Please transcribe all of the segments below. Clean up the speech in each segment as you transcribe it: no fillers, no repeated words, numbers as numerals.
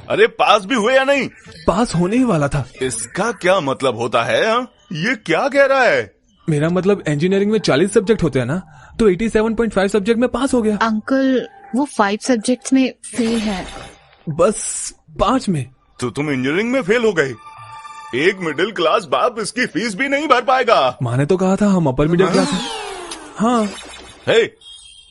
अरे पास भी हुए या नहीं? पास होने ही वाला था। इसका क्या मतलब होता है? ये क्या कह रहा है? मेरा मतलब इंजीनियरिंग में 40 सब्जेक्ट होते हैं ना, तो 87.5 सब्जेक्ट में पास हो गया। अंकल वो 5 सब्जेक्ट्स में फेल है। बस 5 में। तो तुम इंजीनियरिंग में फेल हो गए। एक मिडिल क्लास बाप इसकी फीस भी नहीं भर पाएगा। माँ ने तो कहा था हम अपर मिडिल क्लास हैं। हाँ। हे,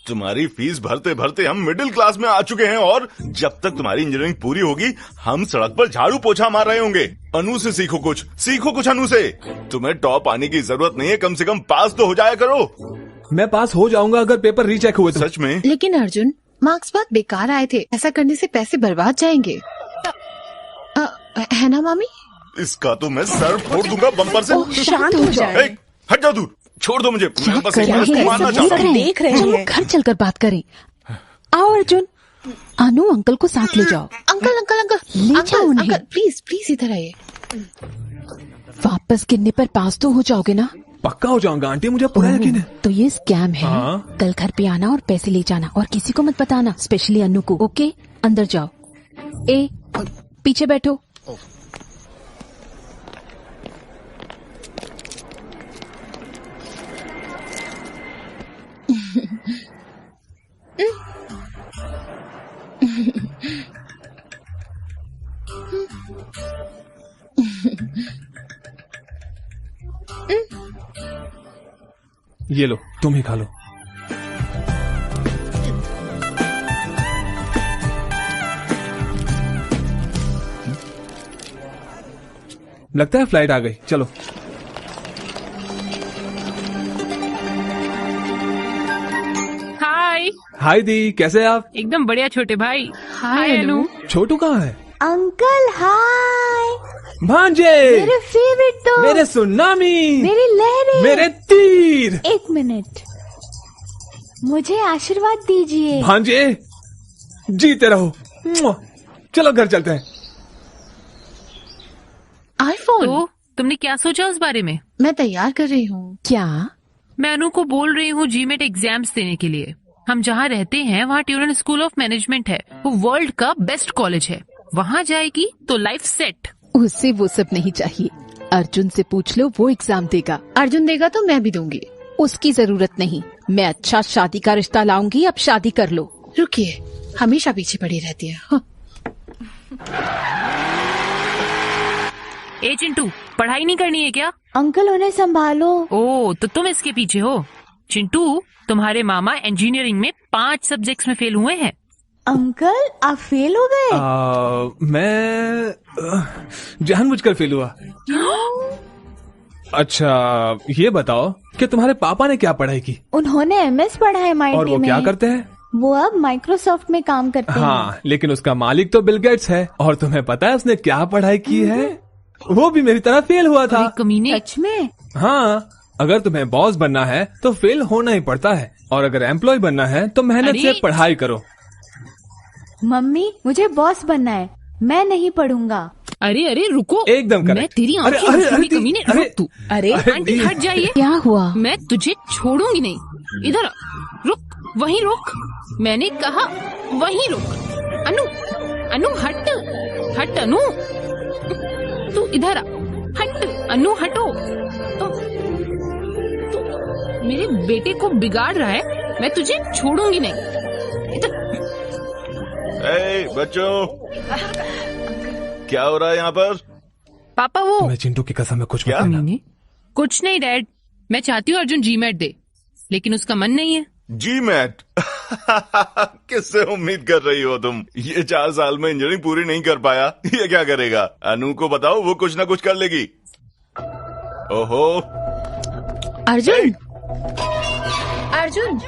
तुम्हारी फीस भरते भरते हम मिडिल क्लास में आ चुके हैं और जब तक तुम्हारी इंजीनियरिंग पूरी होगी हम सड़क पर झाड़ू पोछा मार रहे होंगे। अनु से सीखो कुछ अनु से। तुम्हें टॉप आने की जरूरत नहीं है, कम से कम पास तो हो जाया करो। मैं पास हो जाऊंगा अगर पेपर रीचेक हुए तो। सच में? लेकिन अर्जुन मार्क्स बहुत बेकार आए थे, ऐसा करने से पैसे बर्बाद जाएंगे। है ना मामी? इसका तो मैं सर फोड़ दूंगा बम्पर से। शांत हो जाए। हट जाओ दूर, छोड़ दो मुझे। मैं बस एक क्या मानना चाहता हूँ। देख रहे हैं। घर चलकर बात करें। आओ अर्जुन, अनु अंकल को साथ ले जाओ। अंकल अंकल अंकल ले जाओ उन्हें। अंकल प्लीज प्लीज इधर आइए। वापस गिरने पर पास तो हो जाओगे ना? पक्का हो जाऊंगा आंटी, मुझे पूरा यकीन है। तो ये स्कैम है। हाँ। कल घर पे आना और पैसे ले जाना और किसी को मत बताना, स्पेशली अनु को। ओके, अंदर जाओ। ए पीछे बैठो। ये लो, तुम ही खा लो। लगता है फ्लाइट आ गई, चलो। हाय। हाय दी, कैसे हैं आप? एकदम बढ़िया छोटे भाई। हाय अनु। छोटू कहाँ है? Uncle hi. भांजे, मेरे फेवरेट तो मेरे सुनामी, मेरी लहरें, मेरे तीर। 1 मिनट, मुझे आशीर्वाद दीजिए। भांजे, जीते रहो। चलो घर चलते हैं। आईफोन। तो तुमने क्या सोचा उस बारे में? मैं तैयार कर रही हूँ। क्या? मैं अनु को बोल रही हूँ जीमेट एग्जाम्स देने के लिए। हम जहाँ रहते हैं वहाँ ट्यूरन स्कूल ऑफ मैनेजमेंट है, वो वर्ल्ड का बेस्ट कॉलेज है। वहाँ जाएगी तो लाइफ सेट। उससे वो सब नहीं चाहिए। अर्जुन से पूछ लो, वो एग्जाम देगा। अर्जुन देगा तो मैं भी दूंगी। उसकी जरूरत नहीं, मैं अच्छा शादी का रिश्ता लाऊंगी। अब शादी कर लो। रुकिए, हमेशा पीछे पड़ी रहती है। हाँ। ए चिंटू, पढ़ाई नहीं करनी है क्या? अंकल उन्हें संभालो। ओ, तो तुम इसके पीछे हो। चिंटू, तुम्हारे मामा इंजीनियरिंग में 5 सब्जेक्ट्स में फेल हुए हैं। अंकल आप फेल हो गए? मैं जानबूझकर फेल हुआ। अच्छा, ये बताओ कि तुम्हारे पापा ने क्या पढ़ाई की? उन्होंने MS पढ़ा है MIT में। और वो क्या करते हैं? वो अब माइक्रोसॉफ्ट में काम करते हैं। हाँ, लेकिन उसका मालिक तो बिल गेट्स है। और तुम्हें पता है उसने क्या पढ़ाई की है? वो भी मेरी तरह फेल हुआ था। कमीने। सच में? हाँ, अगर तुम्हें बॉस बनना है तो फेल होना ही पड़ता है, और अगर एम्प्लॉय बनना है तो मेहनत से पढ़ाई करो। मम्मी मुझे बॉस बनना है, मैं नहीं पढ़ूंगा। अरे अरे रुको, एकदम करेक्ट। मैं तेरी अरे, आंखें अरे, बचूंगी, अरे, कमीने। अरे, रुक तू। अरे आंटी हट जाइए। क्या हुआ? मैं तुझे छोड़ूंगी नहीं। इधर रुक, वहीं रुक। मैंने कहा वहीं रुक। अनु, अनु हट, हट अनु। तू इधर आ, हट अनु, हटो। तो मेरे बेटे को बिगाड़ रहा है, मैं तुझे छोड़ूंगी नहीं। इधर। बच्चों, क्या हो रहा है यहाँ पर? पापा वो मैं चिंटू की कसम में कुछ क्या? मत कहना। कुछ नहीं डैड, मैं चाहती हूँ अर्जुन जीमेट दे, लेकिन उसका मन नहीं है। जीमेट? किससे उम्मीद कर रही हो तुम? ये 4 साल में इंजीनियरिंग पूरी नहीं कर पाया, ये क्या करेगा? अनु को बताओ, वो कुछ ना कुछ कर लेगी। ओहो अर्जुन, अर्जुन,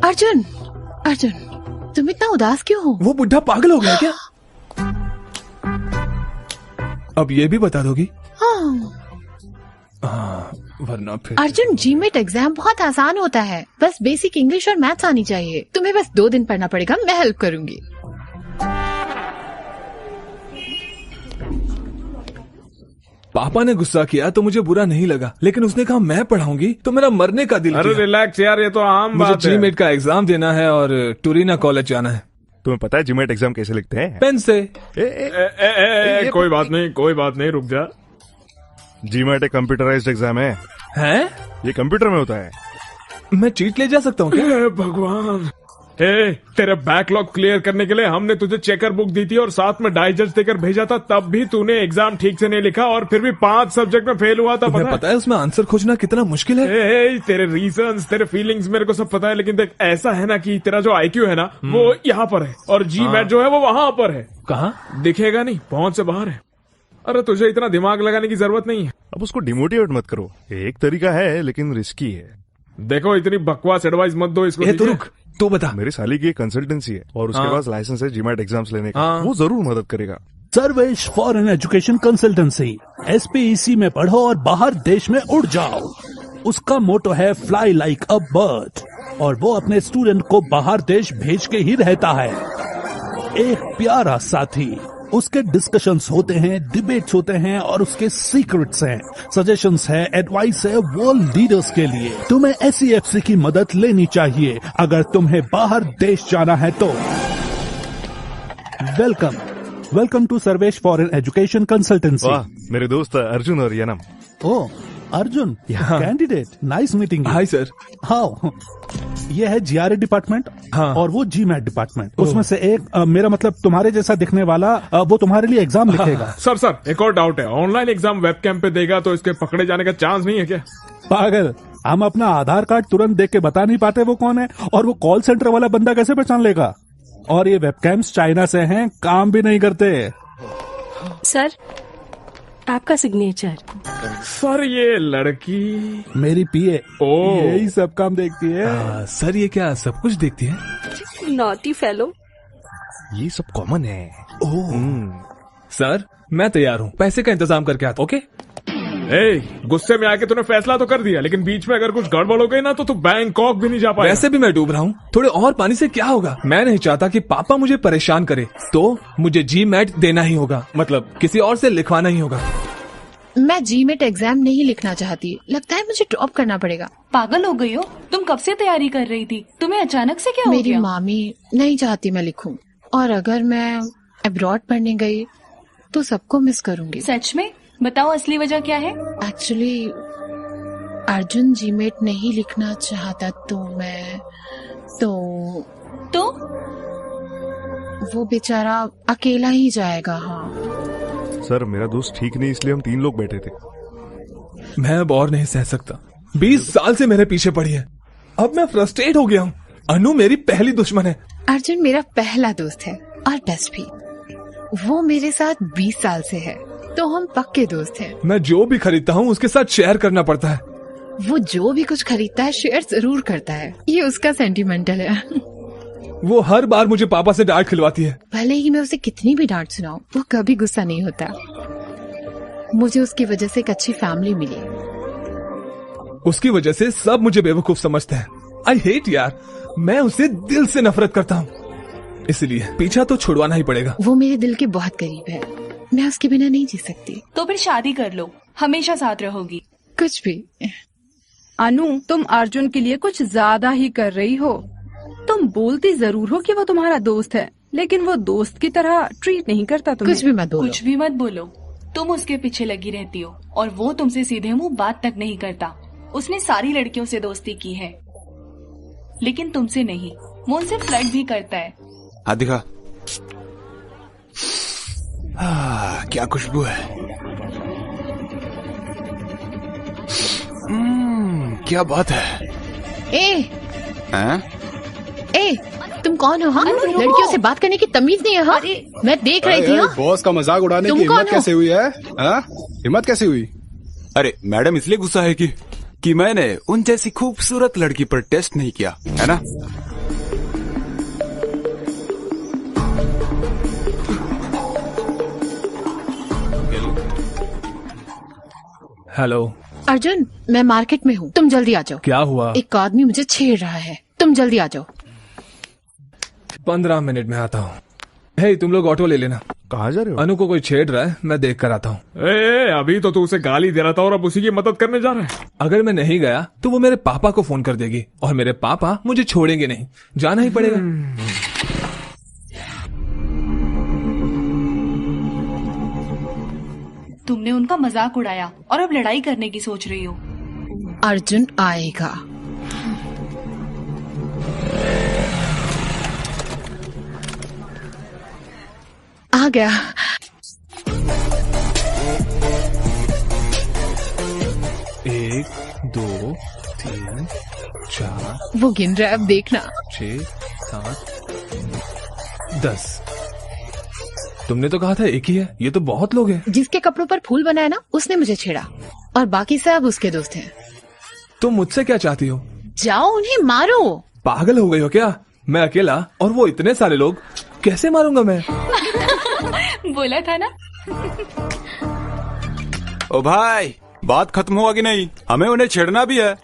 अर्जुन, अर्जुन, तुम इतना उदास क्यों हो? वो बुढ़ा पागल हो गया क्या? अब ये भी बता दोगी? हाँ। वरना फिर अर्जुन, जीमेट एग्जाम बहुत आसान होता है, बस बेसिक इंग्लिश और मैथ्स आनी चाहिए। तुम्हें बस 2 दिन पढ़ना पड़ेगा, मैं हेल्प करूंगी। पापा ने गुस्सा किया तो मुझे बुरा नहीं लगा, लेकिन उसने कहा मैं पढ़ाऊंगी तो मेरा मरने का दिल अरे किया। रिलैक्स यार, ये तो आम मुझे बात है। जीमेट का एग्जाम देना है और टूरिना कॉलेज जाना है। तुम्हें पता है जीमेट एग्जाम कैसे लिखते हैं? पेन से। कोई बात नहीं, रुक जा। जीमेट एक कंप्यूटराइज्ड एग्जाम है। हैं? ये कंप्यूटर में होता है। मैं चीट ले जा सकता हूँ क्या? भगवान, तेरे बैकलॉग क्लियर करने के लिए हमने तुझे चेकर बुक दी थी और साथ में डाइजेस्ट देकर भेजा था, तब भी तूने एग्जाम ठीक से नहीं लिखा और फिर भी 5 सब्जेक्ट में फेल हुआ था। पता है उसमें आंसर खोजना कितना मुश्किल है? तेरे रीजंस, तेरे फीलिंग्स मेरे को सब पता है, लेकिन देख ऐसा है ना कि तेरा जो IQ है ना वो यहाँ पर है और जीमैट जो है वो वहां पर है। कहाँ? दिखेगा नहीं, पहुंच से बाहर है। अरे तुझे इतना दिमाग लगाने की जरूरत नहीं है। अब उसको डिमोटिवेट मत करो, एक तरीका है लेकिन रिस्की है। देखो इतनी बकवास एडवाइस मत दो इसको। तो रुक, तो बता। मेरी साली की एक कंसल्टेंसी है और उसके पास लाइसेंस है जीमैट एग्जाम्स लेने का। हाँ। वो जरूर मदद करेगा। Sarvesh foreign education consultancy, SPEC में पढ़ो और बाहर देश में उड़ जाओ। उसका मोटो है फ्लाई लाइक अ बर्ड और वो अपने स्टूडेंट को बाहर देश भेज के ही रहता है। एक प्यारा साथी, उसके डिस्कशंस होते हैं, डिबेट्स होते हैं और उसके सीक्रेट्स हैं, सजेशंस है, एडवाइस है वर्ल्ड लीडर्स के लिए। तुम्हें SEFC की मदद लेनी चाहिए अगर तुम्हें बाहर देश जाना है तो। Welcome to Sarvesh foreign education consultancy. वाह, मेरे दोस्त अर्जुन और यनम। ओ Arjun, candidate, nice meeting. Hi sir. How? ये है GRE डिपार्टमेंट। हाँ। और वो GMAT डिपार्टमेंट। उसमें से एक मेरा मतलब तुम्हारे जैसा दिखने वाला वो तुम्हारे लिए एग्जाम लिखेगा। सर एक और डाउट है, ऑनलाइन एग्जाम वेबकैम पे देगा तो इसके पकड़े जाने का चांस नहीं है क्या? पागल, हम अपना आधार कार्ड तुरंत देख के बता नहीं पाते वो कौन है, और वो कॉल सेंटर वाला बंदा कैसे पहचान लेगा? और ये वेबकैम्स चाइना से हैं, काम भी नहीं करते। सर आपका सिग्नेचर। सर ये लड़की मेरी PA ओह। यही सब काम देखती है। सर ये क्या सब कुछ देखती है? Naughty fellow. ये सब कॉमन है। सर मैं तैयार हूँ, पैसे का इंतजाम करके आता। ओके? गुस्से में आके तूने फैसला तो कर दिया, लेकिन बीच में अगर कुछ गड़बड़ हो गई ना तो तू बैंकॉक भी नहीं जा पाएगा। वैसे भी मैं डूब रहा हूँ, थोड़े और पानी से क्या होगा? मैं नहीं चाहता कि पापा मुझे परेशान करे, तो मुझे GMAT देना ही होगा, मतलब किसी और से लिखवाना ही होगा। मैं GMAT एग्जाम नहीं लिखना चाहती, लगता है मुझे ड्रॉप करना पड़ेगा। पागल हो गई हो तुम? कब से तैयारी कर रही थी, तुम्हें अचानक से क्या हो मेरी गया? मामी नहीं चाहती मैं लिखूं, और अगर मैं अब्रॉड पढ़ने गई तो सबको मिस करूंगी। सच में? बताओ असली वजह क्या है? एक्चुअली अर्जुन GMAT नहीं लिखना चाहता तो वो बेचारा अकेला ही जाएगा। हाँ सर मेरा दोस्त ठीक नहीं, इसलिए हम 3 लोग बैठे थे। मैं अब और नहीं सह सकता। 20 साल से मेरे पीछे पड़ी है, अब मैं फ्रस्ट्रेट हो गया हूँ। अनु मेरी पहली दुश्मन है। अर्जुन मेरा पहला दोस्त है और बेस्ट भी। वो मेरे साथ 20 साल से है, तो हम पक्के दोस्त हैं। मैं जो भी खरीदता हूँ उसके साथ शेयर करना पड़ता है। वो जो भी कुछ खरीदता है शेयर जरूर करता है, ये उसका सेंटिमेंटल है। वो हर बार मुझे पापा से डांट खिलवाती है। भले ही मैं उसे कितनी भी डांट सुनाऊं, वो कभी गुस्सा नहीं होता। मुझे उसकी वजह से एक अच्छी फैमिली मिली। उसकी वजह से सब मुझे बेवकूफ समझते हैं। आई हेट यार, मैं उसे दिल से नफरत करता हूँ, इसलिए पीछा तो छुड़वाना ही पड़ेगा। वो मेरे दिल के बहुत करीब है, मैं उसके बिना नहीं जी सकती। तो फिर शादी कर लो, हमेशा साथ रहोगी। कुछ भी। अनु, तुम अर्जुन के लिए कुछ ज्यादा ही कर रही हो। तुम बोलती जरूर हो कि वो तुम्हारा दोस्त है, लेकिन वो दोस्त की तरह ट्रीट नहीं करता तुम्हें। कुछ भी मत बोलो। कुछ भी मत बोलो। तुम उसके पीछे लगी रहती हो और वो तुमसे सीधे मुंह बात तक नहीं करता। उसने सारी लड़कियों से दोस्ती की है, लेकिन तुमसे नहीं। वो उनसे फ्लर्ट भी करता है। हाँ दिखा। क्या खुशबू है। क्या बात है। ए, तुम कौन हो? हाँ, लड़कियों से बात करने की तमीज नहीं है। हाँ, मैं देख रही थी। बॉस का मजाक उड़ाने की हिम्मत कैसे हुई है? हिम्मत कैसे हुई? अरे मैडम इसलिए गुस्सा है कि मैंने उन जैसी खूबसूरत लड़की पर टेस्ट नहीं किया है ना। हेलो अर्जुन, मैं मार्केट में हूँ, तुम जल्दी आ जाओ। क्या हुआ? एक आदमी मुझे छेड़ रहा है, तुम जल्दी आ जाओ। 15 मिनट में आता हूँ। हे, तुम लोग ऑटो ले लेना। कहाँ जा रहे हो? अनु को कोई छेड़ रहा है, मैं देख कर आता हूँ। अभी तो तू उसे गाली दे रहा था और अब उसी की मदद करने जा रहा है। अगर मैं नहीं गया तो वो मेरे पापा को फोन कर देगी और मेरे पापा मुझे छोड़ेंगे नहीं, जाना ही पड़ेगा। तुमने उनका मजाक उड़ाया और अब लड़ाई करने की सोच रही हो। अर्जुन आएगा। आ गया। एक, दो, तीन, चार। वो गिन रहा है, अब देखना। 6, 7, 10। तुमने तो कहा था एक ही है, ये तो बहुत लोग हैं। जिसके कपड़ों पर फूल बनाया ना, उसने मुझे छेड़ा और बाकी सब उसके दोस्त हैं। तुम मुझसे क्या चाहती हो? जाओ उन्हें मारो। पागल हो गई हो क्या? मैं अकेला और वो इतने सारे लोग, कैसे मारूंगा मैं? बोला था ना। ओ भाई, बात खत्म हुआ कि नहीं? हमें उन्हें छेड़ना भी है।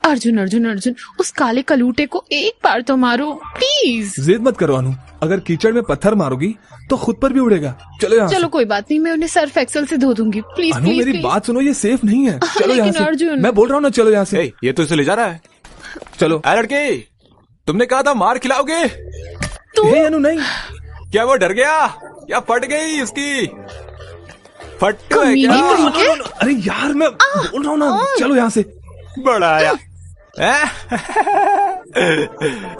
अर्जुन अर्जुन अर्जुन, उस काले कलूटे को एक बार तो मारो प्लीज। जिद मत करो अनु, अगर कीचड़ में पत्थर मारोगी तो खुद पर भी उड़ेगा। चलो यहाँ चलो कोई बात नहीं, मैं उन्हें सर्फ एक्सेल से धो दूंगी। प्लीज अनु, प्लीज मेरी प्लीज। बात सुनो, ये सेफ नहीं है। चलो यहाँ से। अर्जुन, मैं बोल रहा हूँ ना, चलो यहाँ से। ये तो इसे ले जा रहा है। चलो। लड़के, तुमने कहा था मार खिलाओगे। अनु नहीं। क्या वो डर गया? क्या फट गई उसकी? फट है क्या? अरे यार, मैं बोल रहा हूँ ना, चलो यहाँ से। बड़ा आया।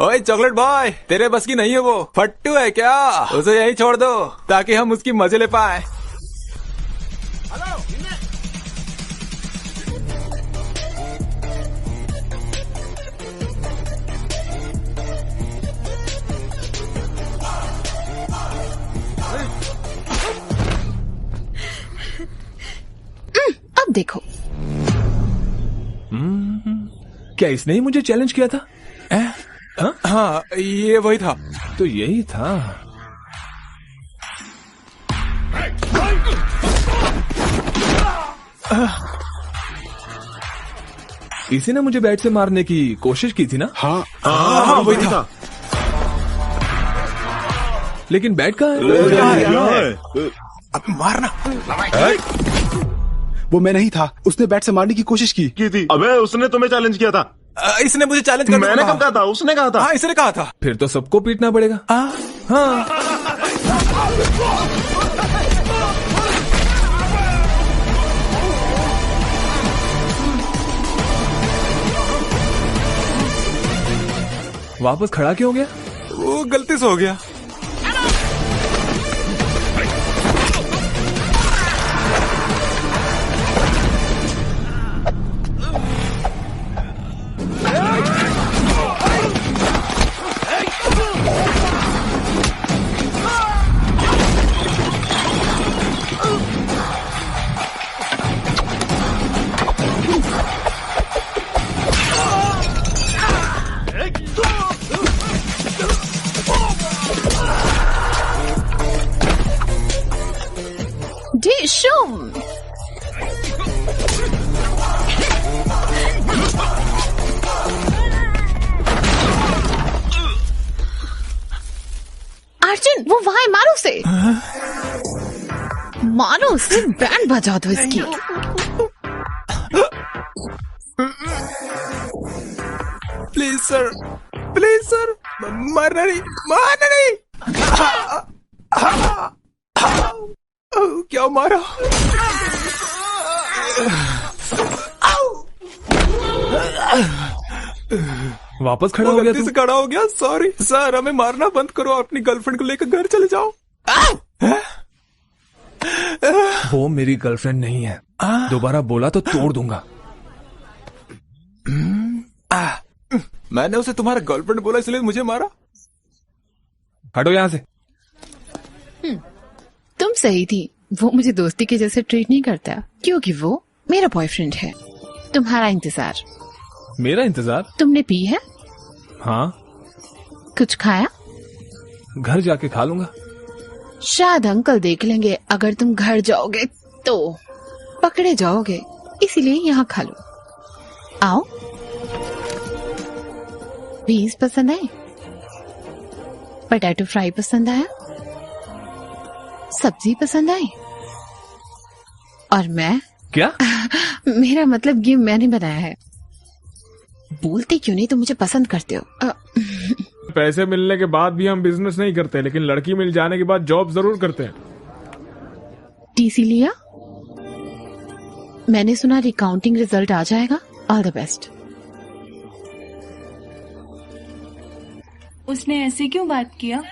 ओए चॉकलेट बॉय, तेरे बस की नहीं है वो। फट्टू है क्या? उसे यहीं छोड़ दो ताकि हम उसकी मजे ले पाए। अब देखो। क्या इसने ही मुझे चैलेंज किया था? हाँ, ये वही था। तो यही था। इसी ने मुझे बैट से मारने की कोशिश की थी ना? हाँ, वही था। लेकिन बैट कहाँ है? अब मारना। वो मैं नहीं था, उसने बैट से मारने की कोशिश की थी। अबे उसने तुम्हें चैलेंज किया था। इसने मुझे चैलेंज कर मैंने कब कहा था? उसने कहा था। हाँ, इसने कहा था। फिर तो सबको पीटना पड़ेगा। हाँ। वापस खड़ा क्यों हो गया? वो गलती से हो गया। अर्जुन, वो वहां है, मारो उसे। मारो उसे, बैंड बजा दो इसकी। प्लीज सर, प्लीज सर, मारना नहीं, मारना नहीं। क्या मारा? वापस खड़ा हो गया? गलती से खड़ा हो गया, सॉरी सर। हमें मारना बंद करो, अपनी गर्लफ्रेंड को लेकर घर चले जाओ। वो मेरी गर्लफ्रेंड नहीं है। दोबारा बोला तो तोड़ दूंगा। मैंने उसे तुम्हारा गर्लफ्रेंड बोला इसलिए मुझे मारा। हटो यहाँ से। तुम सही थी, वो मुझे दोस्ती के जैसे ट्रीट नहीं करता क्योंकि वो मेरा बॉयफ्रेंड है। तुम्हारा इंतजार। मेरा इंतजार? तुमने पी है? हाँ। कुछ खाया? घर जाके खा लूंगा। शायद अंकल देख लेंगे अगर तुम घर जाओगे तो पकड़े जाओगे, इसीलिए यहाँ खा लो। आओ। पीस पसंद आए? पोटैटो फ्राई पसंद आया? सब्जी पसंद आई? और मैं क्या? मेरा मतलब ये मैंने बनाया है। बोलते क्यों नहीं, तो मुझे पसंद करते हो। पैसे मिलने के बाद भी हम बिजनेस नहीं करते, लेकिन लड़की मिल जाने के बाद जॉब जरूर करते हैं। टीसी लिया? मैंने सुना रिकाउंटिंग रिजल्ट आ जाएगा। All the best. उसने ऐसे क्यों बात किया?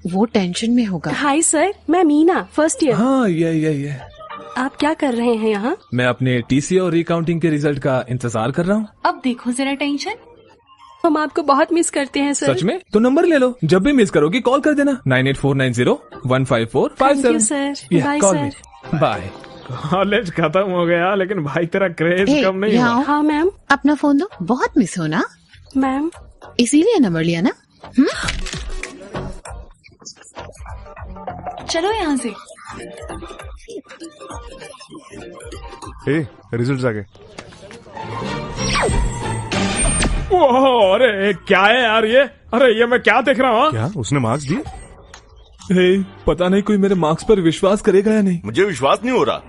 वो टेंशन में होगा। हाय सर, मैं मीना, फर्स्ट ईयर। हाँ ये आप क्या कर रहे हैं यहाँ? मैं अपने टीसी और रिकाउंटिंग के रिजल्ट का इंतजार कर रहा हूँ। अब देखो जरा टेंशन। हम आपको बहुत मिस करते हैं सर। सच में? तो नंबर ले लो, जब भी मिस करोगी कॉल कर देना। 9849015457। Thank you sir. Bye sir. Bye. College खत्म हो गया लेकिन भाई तेरा क्रेज कम नहीं हुआ। हाँ मैम। अपना फोन दो, बहुत मिस हो ना मैम, इसीलिए नंबर लिया ना। चलो यहाँ से। रिजल्ट्स आ गए। ओह, अरे क्या है यार ये? अरे ये मैं क्या देख रहा हूँ? क्या उसने मार्क्स दिए? पता नहीं कोई मेरे मार्क्स पर विश्वास करेगा या नहीं। मुझे विश्वास नहीं हो रहा।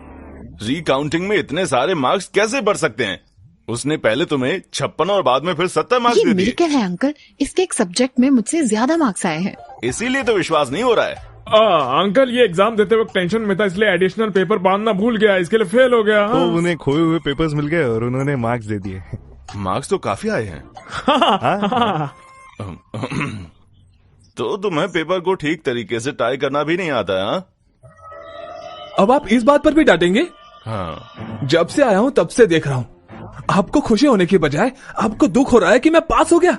रिकाउंटिंग में इतने सारे मार्क्स कैसे बढ़ सकते हैं? उसने पहले तुम्हें 56 और बाद में फिर 70 मार्क्स दे दिए। मिरेकल है अंकल, इसके एक सब्जेक्ट में मुझसे ज्यादा मार्क्स आए हैं। इसीलिए तो विश्वास नहीं हो रहा है। अंकल ये एग्जाम देते वक्त टेंशन में था इसलिए एडिशनल पेपर बांधना भूल गया, इसके लिए फेल हो गया। तो उन्हें खोए हुए पेपर्स मिल गए और उन्होंने मार्क्स दे दिए। मार्क्स तो काफी आए हैं। तो तुम्हें पेपर को ठीक तरीके से टाई करना भी नहीं आता है? अब आप इस बात पर भी डांटेंगे? हाँ। जब से आया हूँ तब से देख रहा हूँ, आपको खुशी होने की बजाय आपको दुख हो रहा है कि मैं पास हो गया।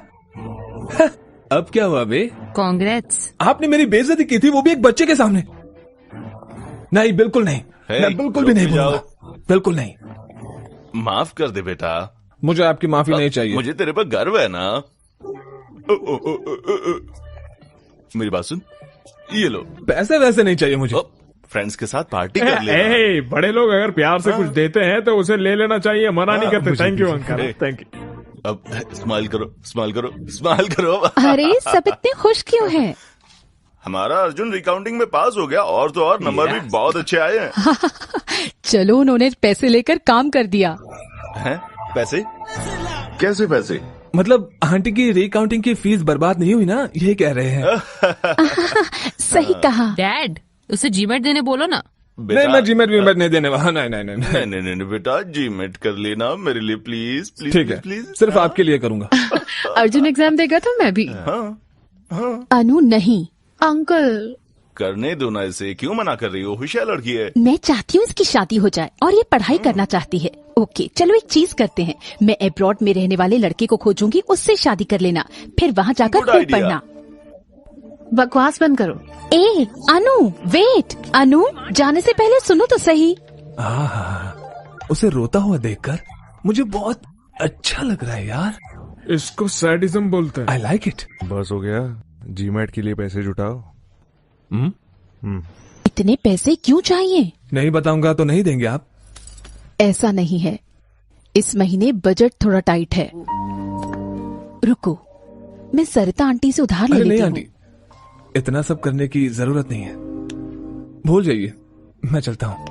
अब क्या हुआ बे? कांग्रेट्स। आपने मेरी बेइज्जती की थी, वो भी एक बच्चे के सामने। नहीं, बिल्कुल नहीं। मैं बिल्कुल भी नहीं बोलूंगा, बिल्कुल नहीं। माफ कर दे बेटा। मुझे आपकी माफी नहीं चाहिए। मुझे तेरे पर गर्व है ना। मेरी बात सुन, ये लो। पैसे वैसे नहीं चाहिए मुझे। फ्रेंड्स के साथ पार्टी कर ले। बड़े लोग अगर प्यार से कुछ देते हैं तो उसे ले लेना चाहिए, मना नहीं करते। Thank you uncle, thank you. अब स्माइल करो, स्माइल करो, स्माइल करो। अरे सब इतने खुश क्यों हैं? हमारा अर्जुन रिकाउंटिंग में पास हो गया और तो और नंबर भी बहुत अच्छे आए हैं। चलो उन्होंने पैसे लेकर काम कर दिया। हैं? पैसे? कैसे पैसे? मतलब आंटी की रिकाउंटिंग की फीस बर्बाद नहीं हुई ना, यही कह रहे हैं। सही कहा। डैड उसे जीमेट देने बोलो ना। नहीं, मैं जीमेट नहीं देने वाला। नहीं बेटा, जीमेट कर लेना मेरे लिए प्लीज प्लीज। ठीक है, प्लीज सिर्फ आपके लिए करूंगा। अर्जुन एग्जाम देगा तो मैं भी। अनु नहीं। अंकल करने दो ना इसे, क्यों मना कर रही हो? होशियार लड़की है। मैं चाहती हूँ इसकी शादी हो जाए और ये पढ़ाई करना चाहती है। ओके चलो एक चीज करते हैं, मैं अब्रॉड में रहने वाले लड़के को खोजूंगी, उससे शादी कर लेना, फिर वहाँ जाकर खूब पढ़ना। बकवास बंद करो। ए अनु वेट, अनु जाने से पहले सुनो तो सही। उसे रोता हुआ देखकर मुझे बहुत अच्छा लग रहा है यार। इसको सैडिज्म बोलते हैं। I like it. बस हो गया, जीमेट के लिए पैसे जुटाओ। इतने पैसे क्यों चाहिए? नहीं बताऊंगा तो नहीं देंगे आप? ऐसा नहीं है, इस महीने बजट थोड़ा टाइट है। रुको, मैं सरिता आंटी से उधार ले लेती हूँ। आंटी, इतना सब करने की जरूरत नहीं है, भूल जाइए, मैं चलता हूँ।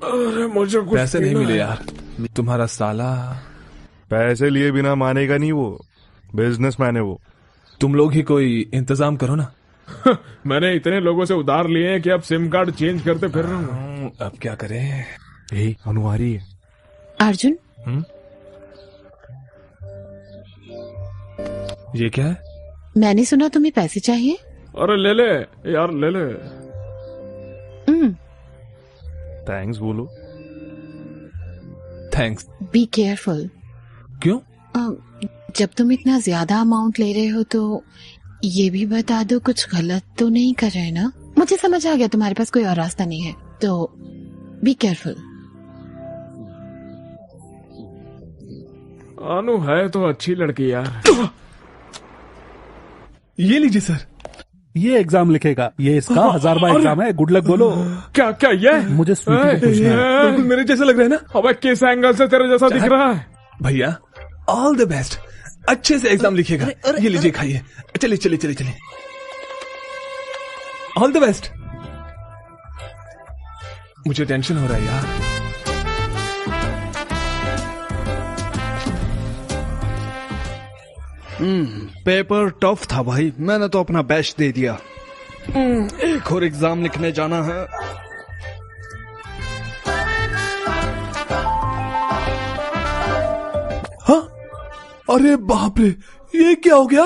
अरे मुझे कुछ पैसे नहीं मिले यार। तुम्हारा साला पैसे लिए बिना मानेगा नहीं, वो बिजनेसमैन है वो। तुम लोग ही कोई इंतजाम करो ना। मैंने इतने लोगों से उधार लिए हैं कि अब सिम कार्ड चेंज करते फिर रहा हूँ। अब क्या करें? अनुहारी है। अर्जुन ये क्या है? मैंने सुना तुम्हें पैसे चाहिए। अरे ले ले यार, ले ले। थैंक्स बोलो। थैंक्स। Be careful. क्यों? जब तुम इतना ज्यादा अमाउंट ले रहे हो तो ये भी बता दो कुछ गलत तो नहीं कर रहे ना? मुझे समझ आ गया तुम्हारे पास कोई और रास्ता नहीं है, तो बी केयरफुल। अनु है तो अच्छी लड़की यार। ये लीजिए सर। ये एग्जाम लिखेगा, ये इसका 1000वां एग्जाम है। गुड लक बोलो। क्या क्या ये? मुझे स्वीटी को पूछना है। बिल्कुल मेरे जैसा लग रहा है ना? अबे किस एंगल से तेरे जैसा दिख रहा है? भैया ऑल द बेस्ट, अच्छे से एग्जाम लिखेगा। ये लीजिए खाइए। चलिए चलिए चलिए चलिए, ऑल द बेस्ट। मुझे टेंशन हो रहा है यार। पेपर टफ था भाई, मैंने तो अपना बेस्ट दे दिया। एक और एग्जाम लिखने जाना है। अरे बाप रे, ये क्या हो गया?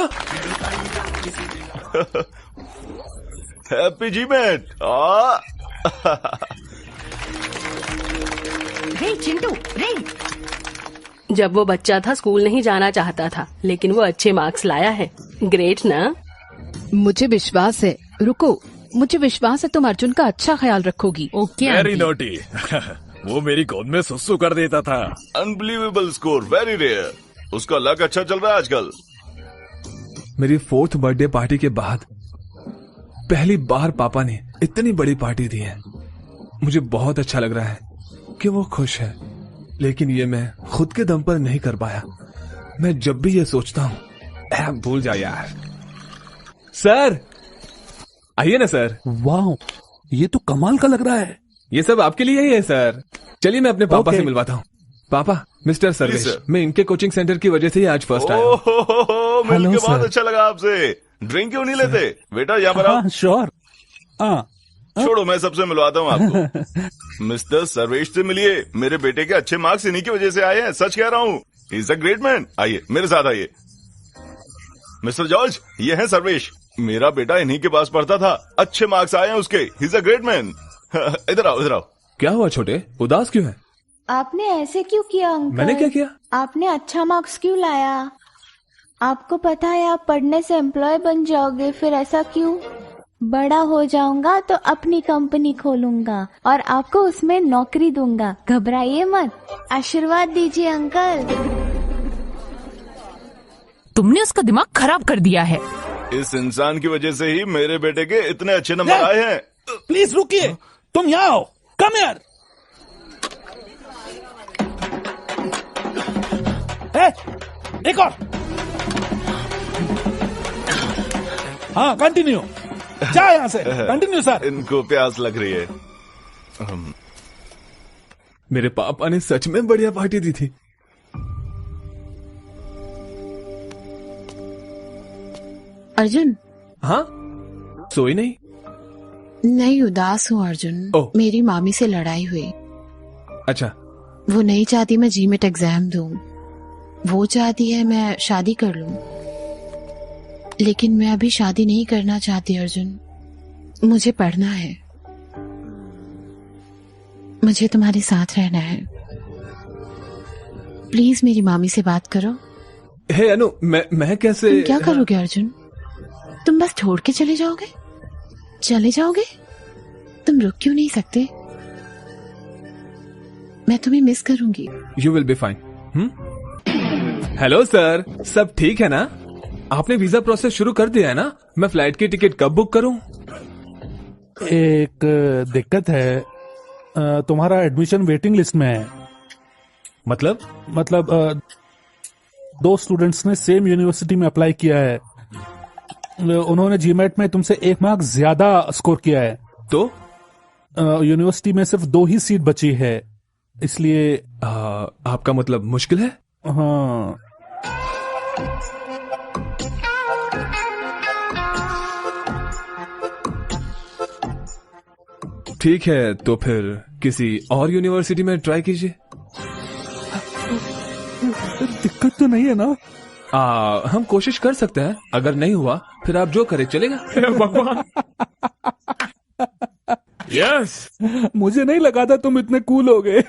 Happy GMAT. रे चिंटू, रे। जब वो बच्चा था स्कूल नहीं जाना चाहता था, लेकिन वो अच्छे मार्क्स लाया है। ग्रेट ना? मुझे विश्वास है। रुको, मुझे विश्वास है तुम अर्जुन का अच्छा ख्याल रखोगी। Okay very naughty. वो मेरी गोद में सुसु कर देता था। Unbelievable score, very rare. उसका लक अच्छा चल रहा है आजकल। मेरी 4th बर्थडे पार्टी के बाद पहली बार पापा ने इतनी बड़ी पार्टी दी है। मुझे बहुत अच्छा लग रहा है कि वो खुश है, लेकिन ये मैं खुद के दम पर नहीं कर पाया। मैं जब भी ये सोचता हूँ, भूल जा यार। सर आइए ना सर। वाह, ये तो कमाल का लग रहा है। ये सब आपके लिए ही है सर। चलिए मैं अपने पापा से मिलवाता हूँ। पापा, मिस्टर सर्वेश, मैं इनके कोचिंग सेंटर की वजह से ही आज फर्स्ट आया हूँ। मिलके बहुत अच्छा लगा आपसे। ड्रिंक क्यों नहीं लेते बेटा? यहाँ पर आओ। श्योर। छोड़ो, मैं सबसे मिलवाता हूँ आपको। मिस्टर सर्वेश से मिलिए। मेरे बेटे के अच्छे मार्क्स इन्हीं की वजह से आए हैं, सच कह रहा हूँ। He is a great man. आइए मेरे साथ आइए। मिस्टर जॉर्ज, ये है सर्वेश। मेरा बेटा इन्हीं के पास पढ़ता था, अच्छे मार्क्स आए हैं उसके। He is a great man. इधर आओ, इधर आओ। क्या हुआ छोटे, उदास क्यों है? आपने ऐसे क्यों किया अंकल? मैंने क्या किया? आपने अच्छा मार्क्स क्यों लाया? आपको पता है आप पढ़ने से एम्प्लॉय बन जाओगे, फिर ऐसा क्यों? बड़ा हो जाऊंगा तो अपनी कंपनी खोलूंगा और आपको उसमें नौकरी दूंगा। घबराइए मत, आशीर्वाद दीजिए अंकल। तुमने उसका दिमाग खराब कर दिया है। इस इंसान की वजह से ही मेरे बेटे के इतने अच्छे नंबर आए हैं। प्लीज रुकिए, तुम यहाँ आओ। Come here. एक और। हाँ, कंटिन्यू। जा यहाँ से, कंटिन्यू सर। इनको प्यास लग रही है। मेरे पापा ने सच में बढ़िया पार्टी दी थी। अर्जुन। हाँ, सोई नहीं? नहीं, उदास हूँ अर्जुन। मेरी मामी से लड़ाई हुई। अच्छा। वो नहीं चाहती मैं जीमेट एग्जाम दूं, वो चाहती है मैं शादी कर लूं। लेकिन मैं अभी शादी नहीं करना चाहती अर्जुन, मुझे पढ़ना है। मुझे तुम्हारे साथ रहना है। प्लीज मेरी मामी से बात करो। हे अनु, मैं कैसे? तुम क्या करोगे अर्जुन? तुम बस छोड़ के चले जाओगे? चले जाओगे? तुम रुक क्यों नहीं सकते? मैं तुम्हें मिस करूंगी। You will be fine. Hello sir, सब ठीक है ना? आपने वीजा प्रोसेस शुरू कर दिया है ना? मैं फ्लाइट की टिकट कब बुक करूं? एक दिक्कत है, तुम्हारा एडमिशन वेटिंग लिस्ट में है। मतलब 2 स्टूडेंट्स ने सेम यूनिवर्सिटी में अप्लाई किया है। उन्होंने जीमेट में तुमसे 1 मार्क ज्यादा स्कोर किया है। तो यूनिवर्सिटी में सिर्फ 2 ही सीट बची है, इसलिए आपका मतलब मुश्किल है? हाँ। ठीक है, तो फिर किसी और यूनिवर्सिटी में ट्राई कीजिए। दिक्कत तो नहीं है ना? हम कोशिश कर सकते हैं। अगर नहीं हुआ फिर आप जो करे चलेगा। भगवान। यस। मुझे नहीं लगा था तुम इतने कूल हो गए।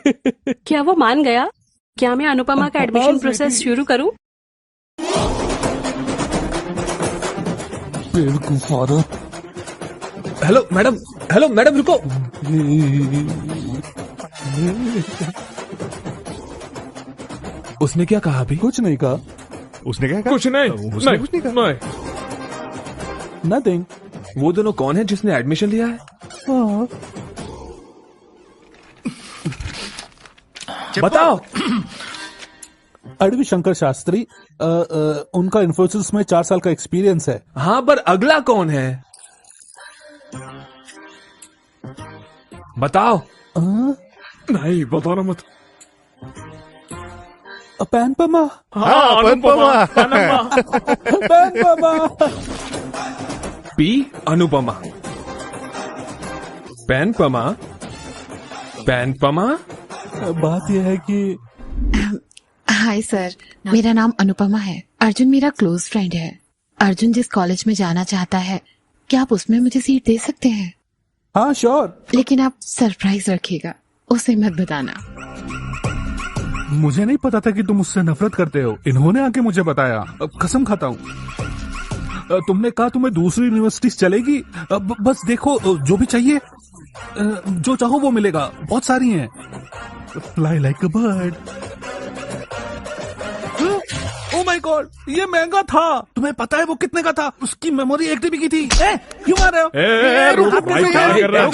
क्या वो मान गया? क्या मैं अनुपमा का एडमिशन प्रोसेस शुरू करूं? हेलो मैडम रुको। उसने क्या कहा अभी? कुछ नहीं कहा। उसने क्या कहा? कुछ नहीं। उसने कुछ नहीं कहा। नथिंग। वो दोनों कौन है जिसने एडमिशन लिया है? बताओ। अडवी शंकर शास्त्री, उनका इन्फोसिस में 4 साल का एक्सपीरियंस है। हाँ, पर अगला कौन है? बताओ। नहीं, बताना मत। पैनपमा। हाँ, अनुपमा। पैनपमा। पी अनुपमा। पैनपमा। बात यह है कि हाय सर, मेरा नाम अनुपमा है। अर्जुन मेरा क्लोज फ्रेंड है। अर्जुन जिस कॉलेज में जाना चाहता है, क्या आप उसमें मुझे सीट दे सकते हैं? हाँ श्योर। लेकिन आप सरप्राइज रखिएगा, उसे मत बताना। मुझे नहीं पता था कि तुम उससे नफरत करते हो। इन्होंने आके मुझे बताया। अब कसम खाता हूँ। तुमने कहा तुम्हें दूसरी यूनिवर्सिटी चलेगी। बस देखो, जो भी चाहिए, जो चाहो वो मिलेगा। बहुत सारी हैं। Fly like a bird. Oh my God, ये महंगा था। तुम्हें पता है वो कितने का था? उसकी मेमोरी 1 TB की थी। क्यों मार रहे हो? भाई क्या कर रहा है?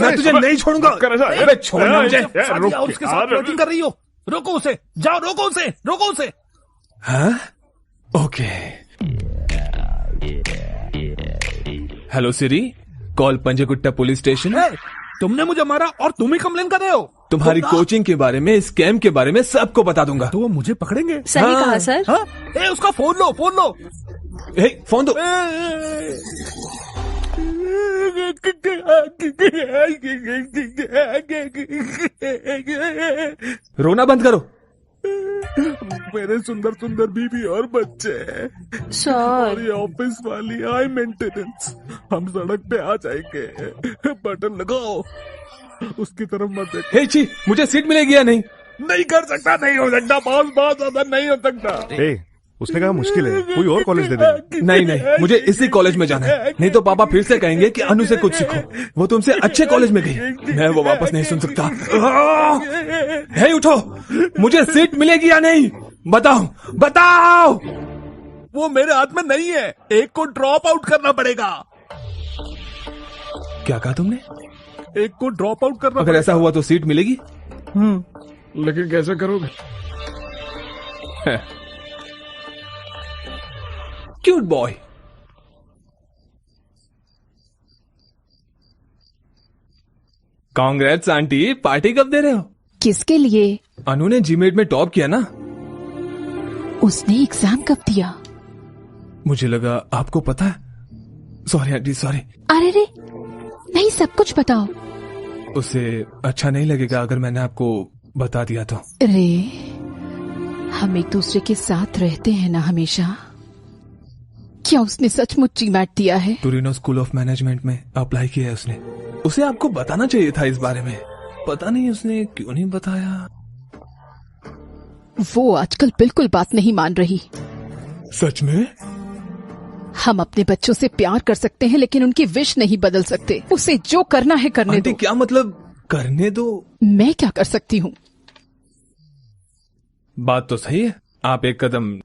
मैं तुझे नहीं छोड़ूंगा। अबे छोड़ना मुझे। और उसके साथ फ्लर्टिंग कर रही हो। रोको उसे, जाओ रोको उसे, रोको उसे। हाँ? ओके। हेलो सिरी, कॉल पंजगुट्टा पुलिस स्टेशन। तुमने मुझे मारा और तुम ही कंप्लेन कर रहे हो। तुम्हारी कोचिंग के बारे में, स्कैम के बारे में सबको बता दूंगा। तो वो मुझे पकड़ेंगे। सही कहा सर। हाँ? उसका फोन लो, फोन लो। फोन दो। रोना बंद करो। मेरे सुंदर सुंदर बीवी और बच्चे सर। और ये ऑफिस वाली हाई मेंटेनेंस। हम सड़क पे आ जाएंगे। बटन लगाओ, उसकी तरफ मत देखो। हे छी, मुझे सीट मिलेगी या नहीं? नहीं कर सकता, नहीं हो सकता बॉस, बहुत ज्यादा नहीं हो सकता। उसने कहा मुश्किल है, कोई और कॉलेज दे दे। नहीं, मुझे इसी कॉलेज में जाना है। नहीं तो पापा फिर से कहेंगे कि अनु से कुछ सीखो। वो तुमसे अच्छे कॉलेज में गई। मैं वो वापस नहीं सुन सकता। हे उठो, मुझे सीट मिलेगी या नहीं? बताओ, बताओ। वो मेरे हाथ में नहीं है। एक को ड्रॉप आउट करना पड़ेगा। क्या कहा तुमने? एक को ड्रॉप आउट करना। अगर ऐसा हुआ तो सीट मिलेगी? लेकिन कैसे करोगे? Cute boy. Congrats aunty, party कब दे रहे हो? किसके लिए? अनु ने जीमेट में टॉप किया ना। उसने एग्जाम कब दिया? मुझे लगा आपको पता है। Sorry aunty, sorry. अरे रे, नहीं, सब कुछ बताओ। उसे अच्छा नहीं लगेगा अगर मैंने आपको बता दिया तो। रे, हम एक दूसरे के साथ रहते हैं ना हमेशा। क्या उसने सचमुच जीमैट दिया है? टोरिनो स्कूल ऑफ मैनेजमेंट में अप्लाई किया है उसने। उसे आपको बताना चाहिए था इस बारे में। पता नहीं उसने क्यों नहीं बताया। वो आजकल बिल्कुल बात नहीं मान रही। सच में? हम अपने बच्चों से प्यार कर सकते हैं लेकिन उनकी विश नहीं बदल सकते। उसे जो करना है करने दो। क्या मतलब करने दो? मैं क्या कर सकती हूँ? बात तो सही है, आप एक कदम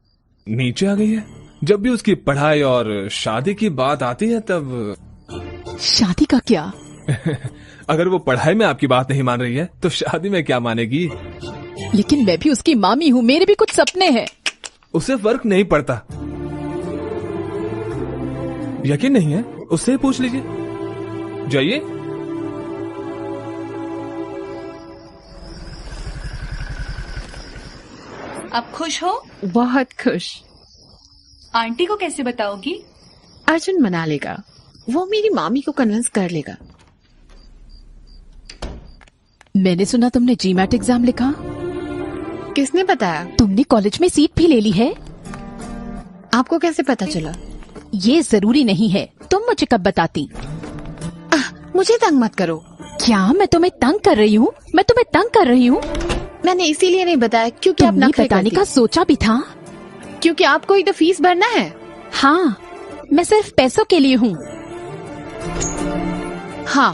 नीचे आ गई है। जब भी उसकी पढ़ाई और शादी की बात आती है तब। शादी का क्या? अगर वो पढ़ाई में आपकी बात नहीं मान रही है तो शादी में क्या मानेगी? लेकिन मैं भी उसकी मामी हूँ, मेरे भी कुछ सपने हैं। उसे फर्क नहीं पड़ता। यकीन नहीं है? उससे पूछ लीजिए। जाइए। आप खुश हो? बहुत खुश। आंटी को कैसे बताओगी? अर्जुन मना लेगा। वो मेरी मामी को कन्विंस कर लेगा। मैंने सुना तुमने जीमैट एग्जाम लिखा। किसने बताया? तुमने कॉलेज में सीट भी ले ली है। आपको कैसे पता चला? ये जरूरी नहीं है। तुम मुझे कब बताती? मुझे तंग मत करो। क्या मैं तुम्हें तंग कर रही हूँ? मैं तुम्हें तंग कर रही हूँ? मैंने इसीलिए नहीं बताया क्योंकि आप नखरे बताने का सोचा भी था। क्योंकि आपको ही तो फीस भरना है। हाँ, मैं सिर्फ पैसों के लिए हूँ। हाँ,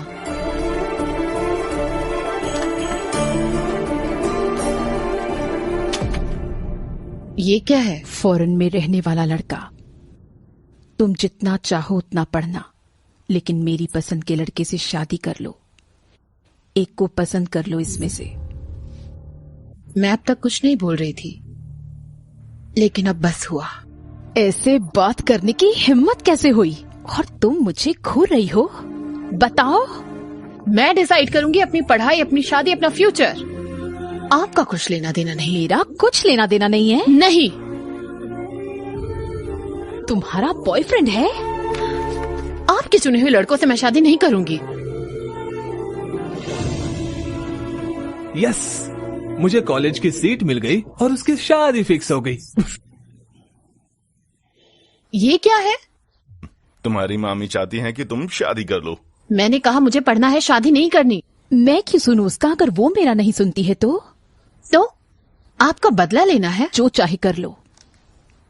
ये क्या है? फॉरेन में रहने वाला लड़का। तुम जितना चाहो उतना पढ़ना, लेकिन मेरी पसंद के लड़के से शादी कर लो। एक को पसंद कर लो इसमें से। मैं अब तक कुछ नहीं बोल रही थी, लेकिन अब बस हुआ। ऐसे बात करने की हिम्मत कैसे हुई? और तुम मुझे घूर रही हो? बताओ। मैं डिसाइड करूंगी अपनी पढ़ाई, अपनी शादी, अपना फ्यूचर। आपका कुछ लेना देना नहीं। मेरा कुछ लेना देना नहीं है। नहीं। तुम्हारा बॉयफ्रेंड है? आपके चुने हुए लड़कों से मैं शादी नहीं करूंगी। यस, मुझे कॉलेज की सीट मिल गई और उसकी शादी फिक्स हो गई। ये क्या है? तुम्हारी मामी चाहती हैं कि तुम शादी कर लो। मैंने कहा मुझे पढ़ना है, शादी नहीं करनी। मैं क्यों सुनूं उसका? अगर वो मेरा नहीं सुनती है तो आपका बदला लेना है? जो चाहे कर लो।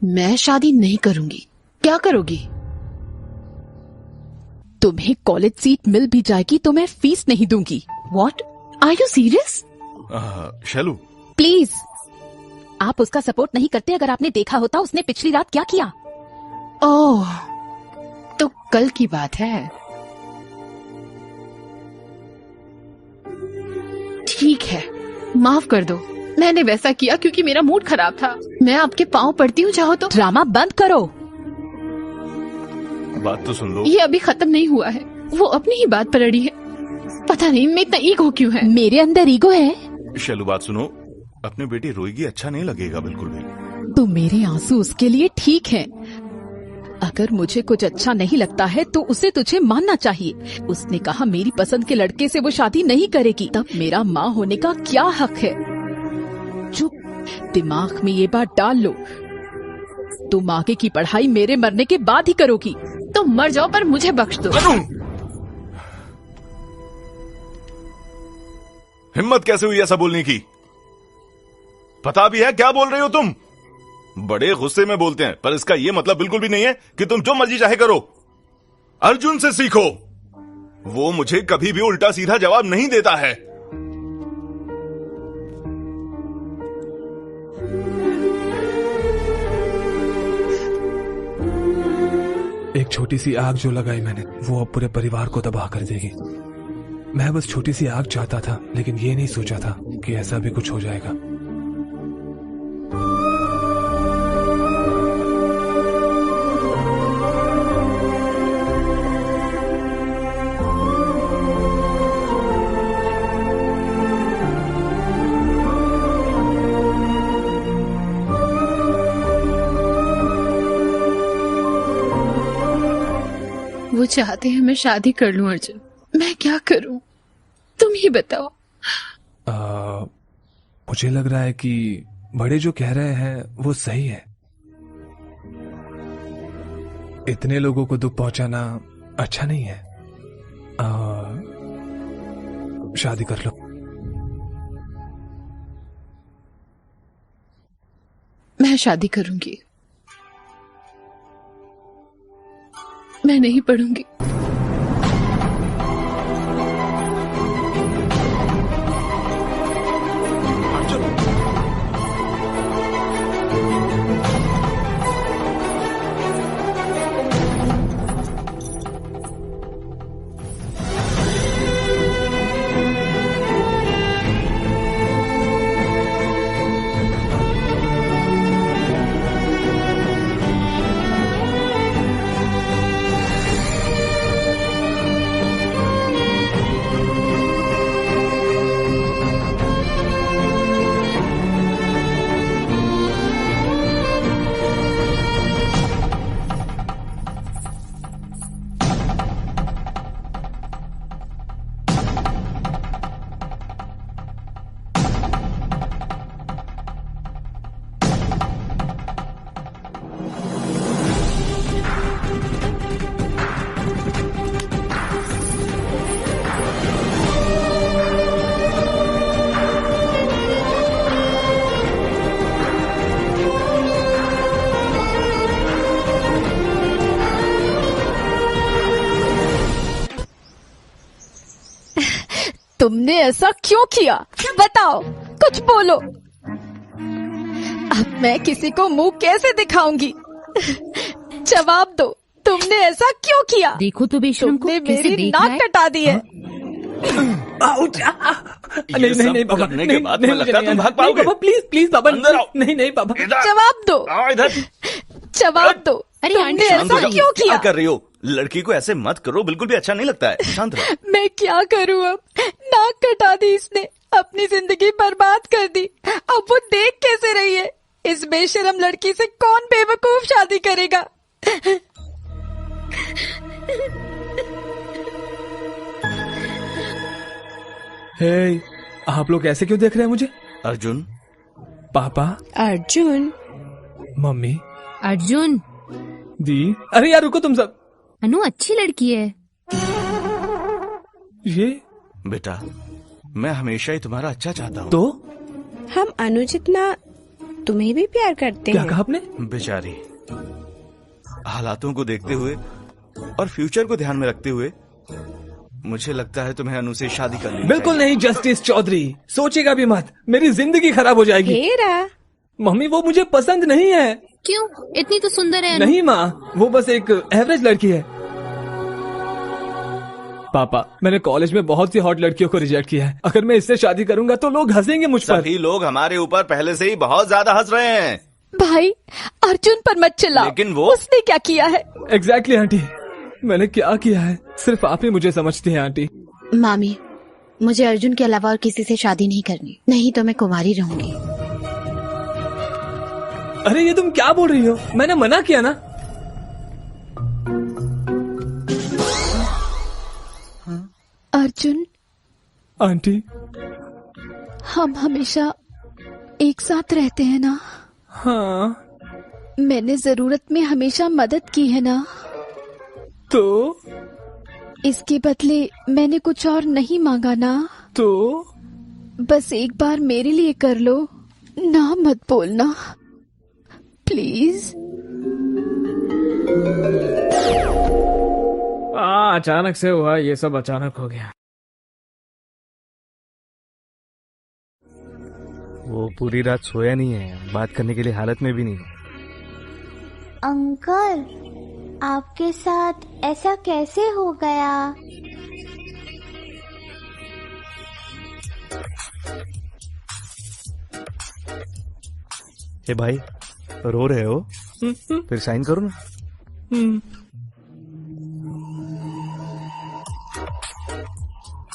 मैं शादी नहीं करूंगी। क्या करोगी? तुम्हें कॉलेज सीट मिल भी जाएगी तो मैं फीस नहीं दूंगी। What? Are you serious? Shailu please, आप उसका सपोर्ट नहीं करते। अगर आपने देखा होता उसने पिछली रात क्या किया। ओह, तो कल की बात है। ठीक है, माफ कर दो। मैंने वैसा किया क्योंकि मेरा मूड खराब था। मैं आपके पाँव पड़ती हूँ, चाहो तो। ड्रामा बंद करो। बात तो सुन लो। ये अभी खत्म नहीं हुआ है। वो अपनी ही बात पर अड़ी है। पता नहीं मैं इतना ईगो क्यों है। मेरे अंदर ईगो है। शैलू बात सुनो, अपनी बेटी रोएगी, अच्छा नहीं लगेगा बिल्कुल भी। तो मेरे आंसू उसके लिए ठीक हैं। अगर मुझे कुछ अच्छा नहीं लगता है तो उसे तुझे मानना चाहिए। उसने कहा मेरी पसंद के लड़के से वो शादी नहीं करेगी, तब मेरा माँ होने का क्या हक है? चुप, दिमाग में ये बात डाल लो। तुम आगे की पढ़ाई मेरे मरने के बाद ही करोगी। तो मर जाओ पर मुझे बख्श दो। हिम्मत कैसे हुई ऐसा बोलने की? पता भी है क्या बोल रही हो तुम? बड़े गुस्से में बोलते हैं, पर इसका ये मतलब बिल्कुल भी नहीं है कि तुम जो मर्जी चाहे करो। अर्जुन से सीखो, वो मुझे कभी भी उल्टा सीधा जवाब नहीं देता है। एक छोटी सी आग जो लगाई मैंने, वो अब पूरे परिवार को तबाह कर देगी। मैं बस छोटी सी आग चाहता था, लेकिन ये नहीं सोचा था कि ऐसा भी कुछ हो जाएगा। वो चाहते हैं मैं शादी कर लूं अर्जुन। मैं क्या करूं? तुम ही बताओ। मुझे लग रहा है कि बड़े जो कह रहे हैं वो सही है। इतने लोगों को दुख पहुंचाना अच्छा नहीं है। शादी कर लो। मैं शादी करूंगी। मैं नहीं पढ़ूंगी। तुमने ऐसा क्यों किया? बताओ, कुछ बोलो। अब मैं किसी को मुंह कैसे दिखाऊंगी? जवाब दो, तुमने ऐसा क्यों किया? देखो तो बेशरम को तुमने कैसे मेरी देख रहा नाक है? कटा दी है। नहीं बाबा, करने के बाद मुझे लगता है तुम भाग पाओगे। बाबा प्लीज प्लीज बाबा, अंदर आओ। नहीं बाबा, जवाब दो। आओ इधर। जवाब दो। अरे आंटी, तुमने शांत हो ऐसा जाओ। क्यों क्या किया? कर रही हो? लड़की को ऐसे मत करो, बिल्कुल भी अच्छा नहीं लगता है। शांत रहो। मैं क्या करूं अब? नाक कटा दी इसने, अपनी जिंदगी बर्बाद कर दी। अब वो देख कैसे रही है? इस बेशरम लड़की से कौन बेवकूफ शादी करेगा? हे, आप लोग ऐसे क्यों देख रहे हैं मुझे? अर्जुन। पापा। अर्जुन। मम्मी। अर्जुन। दी। अरे यार रुको तुम सब। अनु अच्छी लड़की है। ये बेटा, मैं हमेशा ही तुम्हारा अच्छा चाहता हूँ। तो हम अनु जितना तुम्हें भी प्यार करते हैं। क्या कहा आपने? बेचारी, हालातों को देखते हुए और फ्यूचर को ध्यान में रखते हुए मुझे लगता है तुम्हें अनु से शादी कर लेनी बिल्कुल नहीं जस्टिस चौधरी, सोचेगा भी मत, मेरी जिंदगी खराब हो जाएगी। मम्मी वो मुझे पसंद नहीं है। क्यों? इतनी तो सुंदर है अनु। नहीं माँ, वो बस एक एवरेज लड़की है। पापा, मैंने कॉलेज में बहुत सी हॉट लड़कियों को रिजेक्ट किया है। अगर मैं इससे शादी करूंगा तो लोग हंसेंगे मुझ पर। सभी लोग हमारे ऊपर पहले से ही बहुत ज्यादा हंस रहे हैं। भाई, अर्जुन पर मत चिल्लाओ। लेकिन वो उसने क्या किया है? एग्जैक्टली आंटी, मैंने क्या किया है सिर्फ आप ही मुझे समझती हैं आंटी। मामी, मुझे अर्जुन के अलावा और किसी से शादी नहीं करनी, नहीं तो मैं कुंवारी रहूंगी। अरे ये तुम क्या बोल रही हो? मैंने मना किया ना। अर्जुन। आंटी, हम हमेशा एक साथ रहते हैं ना? हाँ। मैंने जरूरत में हमेशा मदद की है ना? तो इसके बदले मैंने कुछ और नहीं मांगा ना? तो बस एक बार मेरे लिए कर लो ना, मत बोलना प्लीज। अचानक से हुआ, ये सब अचानक हो गया। वो पूरी रात सोया नहीं है, बात करने के लिए हालत में भी नहीं है। अंकल, आपके साथ ऐसा कैसे हो गया? ए भाई, रो रहे हो? फिर साइन करो ना।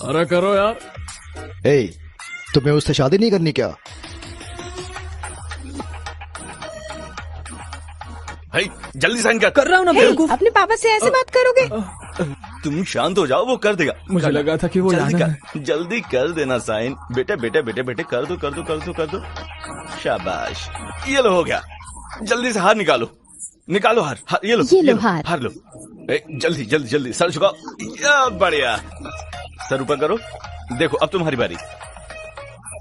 अरे करो यार। तुम्हें उससे शादी नहीं करनी क्या? जल्दी साइन कर रहा हूँ ना बेवकूफ। अपने पापा से ऐसे बात करोगे? तुम शांत हो जाओ, वो कर देगा। मुझे लगा था कि वो जल्दी कर देना साइन। बेटे बेटे बेटे बेटे कर दो कर दो कर दो कर दो। शाबाश, ये लो हो गया। जल्दी से हार निकालो, निकालो हार। ये लो हार लो। जल्दी जल्दी जल्दी, सर झुकाओ। बढ़िया, सर ऊपर करो। देखो अब तुम्हारी बारी।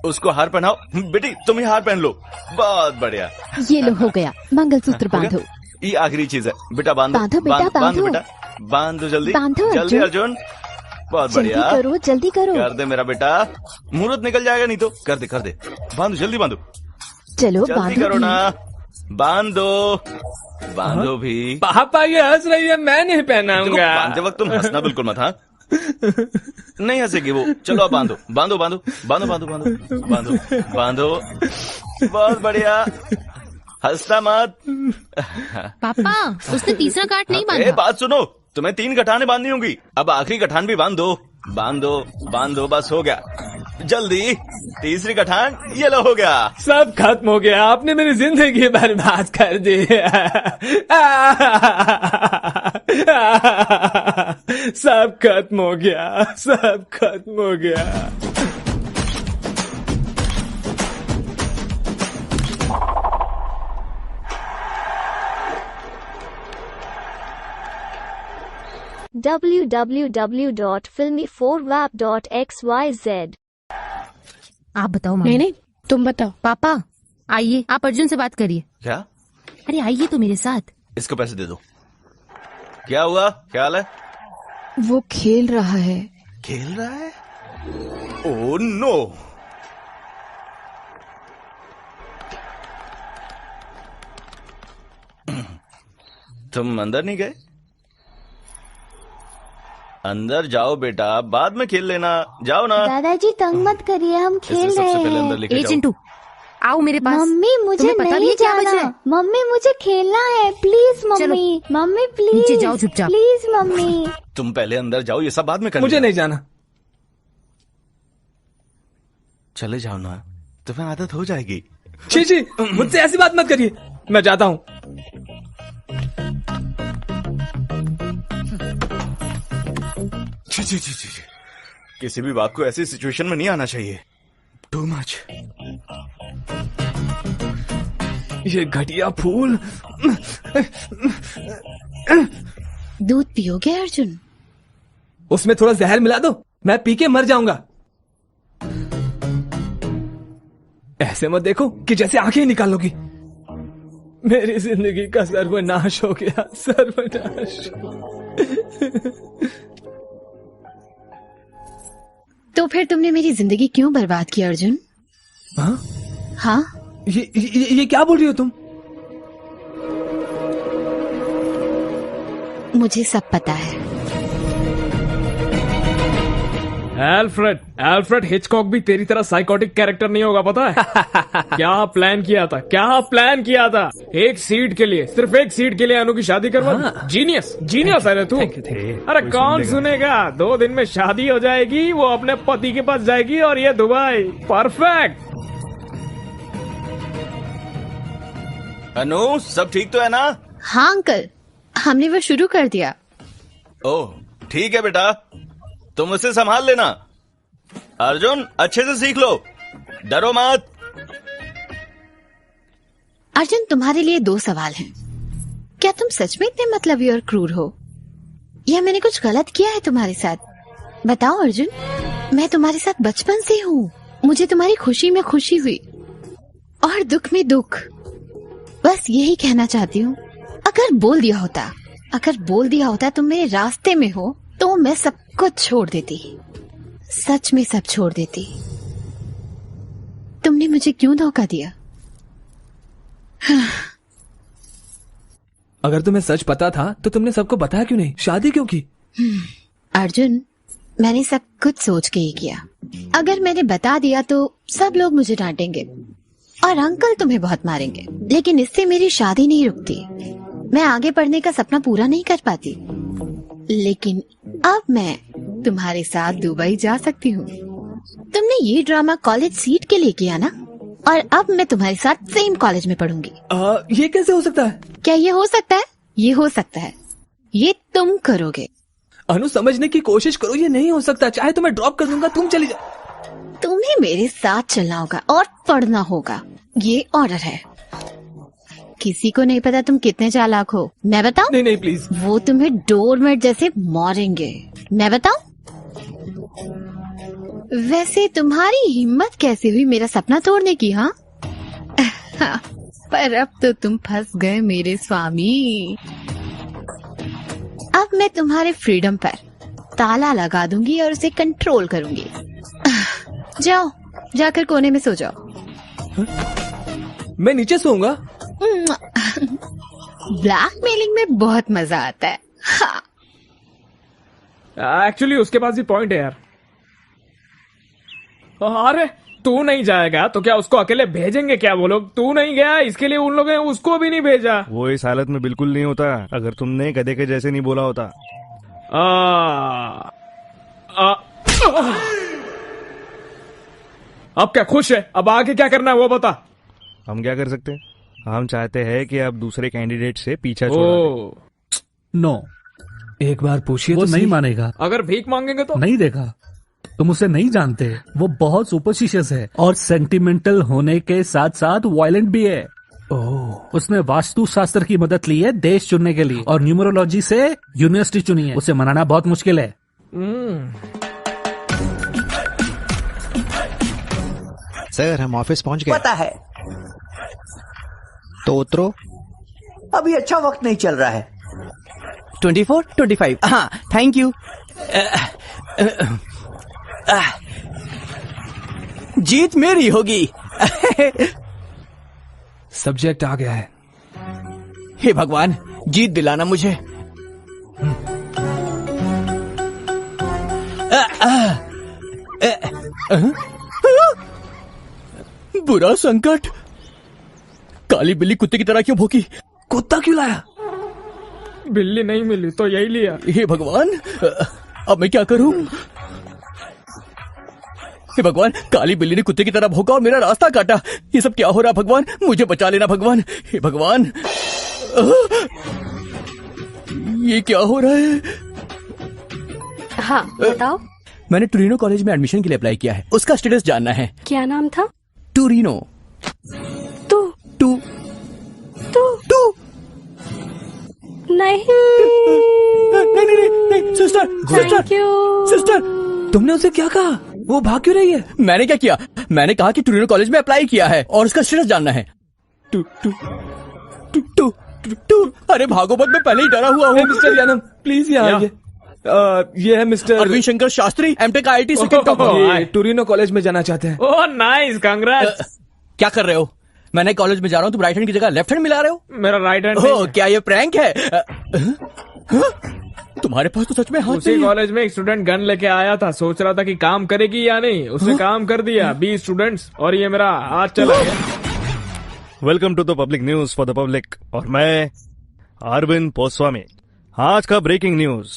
उसको हार पहनाओ। बेटी तुम ही हार पहन लो। बहुत बढ़िया। ये लो हो गया, मंगलसूत्र बांधो। ये आखिरी चीज है बेटा, बांधो बांधो बेटा, बांधो जल्दी बांधो जल्दी अर्जुन। बहुत बढ़िया, जल्दी करो कर दे मेरा बेटा, मुहूर्त निकल जाएगा नहीं तो। कर दे बांधो, जल्दी बांधो। चलो जल्दी करो ना, बांधो भी। पापा ये हंस रही है, मैं नहीं पहनाऊंगा। बांधते वक्त तुम हंसना बिल्कुल मत। हाँ नहीं हंसेगी वो। चलो अब बांधो बांधो बांधो बांधो बांधो बांधो बांधो बांधो। बहुत बढ़िया, हंसना मत। पापा, उसने तीसरा गांठ नहीं बांधा। बात सुनो, तुम्हें 3 गठाने बांधनी होंगी। अब आखिरी गठान भी बांधो बांधो बांधो। बस हो गया, जल्दी तीसरी गठान। ये लो हो गया। सब खत्म हो गया, आपने मेरी जिंदगी बर्बाद कर दी। सब खत्म हो गया, सब खत्म हो गया। www.filmy4wap.xyz। आप बताओ। नहीं तुम बताओ। पापा आइए, आप अर्जुन से बात करिए। क्या? अरे आइए तो मेरे साथ। इसको पैसे दे दो। क्या हुआ, क्या हाल है? वो खेल रहा है। खेल रहा है? Oh no. तुम अंदर नहीं गए? अंदर जाओ बेटा, बाद में खेल लेना। जाओ ना। दादाजी तंग मत करिए, हम खेल रहे हैं। ए चिंटू, आओ मेरे पास। मम्मी मुझे नहीं जाना। मम्मी मुझे खेलना है, प्लीज मम्मी। मम्मी प्लीज नीचे जाओ चुपचाप। Please mummy. तुम पहले अंदर जाओ, ये सब बाद में कर। मुझे नहीं जाना। चले जाओ ना, तुम्हें आदत हो जाएगी। छी, मुझसे ऐसी बात मत करिए, मैं जाता हूँ। किसी भी बात को ऐसी सिचुएशन में नहीं आना चाहिए। Too much. ये घटिया फूल। दूध पियोगे अर्जुन? उसमें थोड़ा जहर मिला दो, मैं पी के मर जाऊंगा। ऐसे मत देखो कि जैसे आंखें निकाल लोगी। मेरी जिंदगी का सर्वनाश हो गया, सर्वनाश। तो फिर तुमने मेरी जिंदगी क्यों बर्बाद की अर्जुन? हाँ? हाँ? ये क्या बोल रही हो तुम? मुझे सब पता है। एल्फ्रेड हिचकॉक भी तेरी तरह साइकोटिक कैरेक्टर नहीं होगा, पता है? क्या प्लान किया था? एक सीट के लिए, सिर्फ एक सीट के लिए अनु की शादी करवा। हाँ। जीनियस है तू। अरे कौन सुनेगा? 2 दिन में शादी हो जाएगी, वो अपने पति के पास जाएगी और ये दुबई। परफेक्ट। अनु, सब ठीक तो है ना? हाँ अंकल, हमने वो शुरू कर दिया। ओह ठीक है बेटा, तुम उसे संभाल लेना। अर्जुन, अच्छे से सीख लो, डरो मत। अर्जुन, तुम्हारे लिए 2 सवाल हैं। क्या तुम सच में इतने मतलबी और क्रूर हो, या मैंने कुछ गलत किया है तुम्हारे साथ? बताओ अर्जुन। मैं तुम्हारे साथ बचपन से हूँ। मुझे तुम्हारी खुशी में खुशी हुई और दुख में दुख। बस यही कहना चाहती हूँ। अगर बोल दिया होता तुम मेरे रास्ते में हो, तो मैं सब कुछ छोड़ देती, सच में सब छोड़ देती। तुमने मुझे क्यों धोखा दिया? अगर तुम्हें सच पता था तो तुमने सबको बताया क्यों नहीं? शादी क्यों की? अर्जुन, मैंने सब कुछ सोच के ही किया। अगर मैंने बता दिया तो सब लोग मुझे डांटेंगे और अंकल तुम्हें बहुत मारेंगे, लेकिन इससे मेरी शादी नहीं रुकती। मैं आगे पढ़ने का सपना पूरा नहीं कर पाती, लेकिन अब मैं तुम्हारे साथ दुबई जा सकती हूँ। तुमने ये ड्रामा कॉलेज सीट के लिए किया ना, और अब मैं तुम्हारे साथ सेम कॉलेज में पढ़ूंगी। ये कैसे हो सकता है? क्या ये हो सकता है? ये हो सकता है। ये तुम करोगे। अनु, समझने की कोशिश करो, ये नहीं हो सकता। चाहे तो मैं ड्रॉप कर दूंगा, तुम चली जाओ। तुम्हें मेरे साथ चलना होगा और पढ़ना होगा। ये ऑर्डर है। किसी को नहीं पता तुम कितने चालाक हो। मैं बताऊं? नहीं प्लीज। वो तुम्हें डोरमेट जैसे मारेंगे। मैं बताऊं? वैसे तुम्हारी हिम्मत कैसे हुई मेरा सपना तोड़ने की? हाँ पर अब तो तुम फंस गए मेरे स्वामी। अब मैं तुम्हारे फ्रीडम पर ताला लगा दूंगी और उसे कंट्रोल करूंगी। जाओ, जाकर कोने में सो जाओ। मैं नीचे सोऊंगा। ब्लैकमेलिंग में बहुत मजा आता है। एक्चुअली उसके पास भी पॉइंट है यार। अरे तू नहीं जाएगा तो क्या उसको अकेले भेजेंगे क्या वो लोग? तू नहीं गया, इसके लिए उन लोगों ने उसको भी नहीं भेजा। वो इस हालत में बिल्कुल नहीं होता अगर तुमने गधे के जैसे नहीं बोला होता। अब क्या खुश है? अब आगे क्या करना है वो बता। हम क्या कर सकते हैं? हम चाहते हैं कि आप दूसरे कैंडिडेट से पीछा छोड़ा दें। नो, एक बार पूछिए वो तो नहीं मानेगा। अगर भीख मांगेंगे तो? नहीं देगा। तुम उसे नहीं जानते। वो बहुत सुपरस्टिशियस है और सेंटिमेंटल होने के साथ साथ वायलेंट भी है। उसने वास्तु शास्त्र की मदद ली है देश चुनने के लिए और न्यूमरोलॉजी से यूनिवर्सिटी चुनी है। उसे मनाना बहुत मुश्किल है। सर, हम ऑफिस पहुंच गए। पता है। तो उतरो। अभी अच्छा वक्त नहीं चल रहा है। 24, 25। हाँ, थैंक यू। जीत मेरी होगी। सब्जेक्ट आ गया है। हे भगवान, जीत दिलाना मुझे। बुरा संकट। काली बिल्ली कुत्ते की तरह क्यों भौंकी? कुत्ता क्यों लाया? बिल्ली नहीं मिली तो यही लिया। हे भगवान, अब मैं क्या करूं? हे भगवान, काली बिल्ली ने कुत्ते की तरह भौंका और मेरा रास्ता काटा। ये सब क्या हो रहा भगवान? मुझे बचा लेना भगवान। हे भगवान, ये क्या हो रहा है? हाँ बताओ। मैंने टूरिनो कॉलेज में एडमिशन के लिए अप्लाई किया है। उसका स्टेटस जानना है। क्या नाम था? टूरिनो। नहीं नहीं सिस्टर थैंक यू। सिस्टर तुमने उसे क्या कहा? वो भाग क्यों रही है? मैंने क्या किया? मैंने कहा कि टोरिनो कॉलेज में अप्लाई किया है और उसका स्टेटस जानना है। Two two two two two two अरे भागो मत, मैं पहले ही डरा हुआ हूँ। मिस्टर यानम प्लीज यहाँ आइए। ये है mister Arvind Shankar Shastri, MTech IIT second topper. ये टोरिनो कॉलेज में जाना चाहते हैं। Oh nice, congrats. क्या कर रहे हो? मैंने कॉलेज में जा रहा हूँ, तुम राइट हैंड की जगह लेफ्ट हैंड मिला रहे हो? मेरा राइट हैंड। ओह क्या ये प्रैंक है? तुम्हारे पास तो सच में हाथ उसी नहीं है। कॉलेज में एक स्टूडेंट गन लेके आया था, सोच रहा था कि काम करेगी या नहीं, उसने काम कर दिया। 20 स्टूडेंट्स और ये मेरा हाथ चला गया। Welcome to the public news for the public, और मैं अरविंद पोस्वामी। आज का breaking news,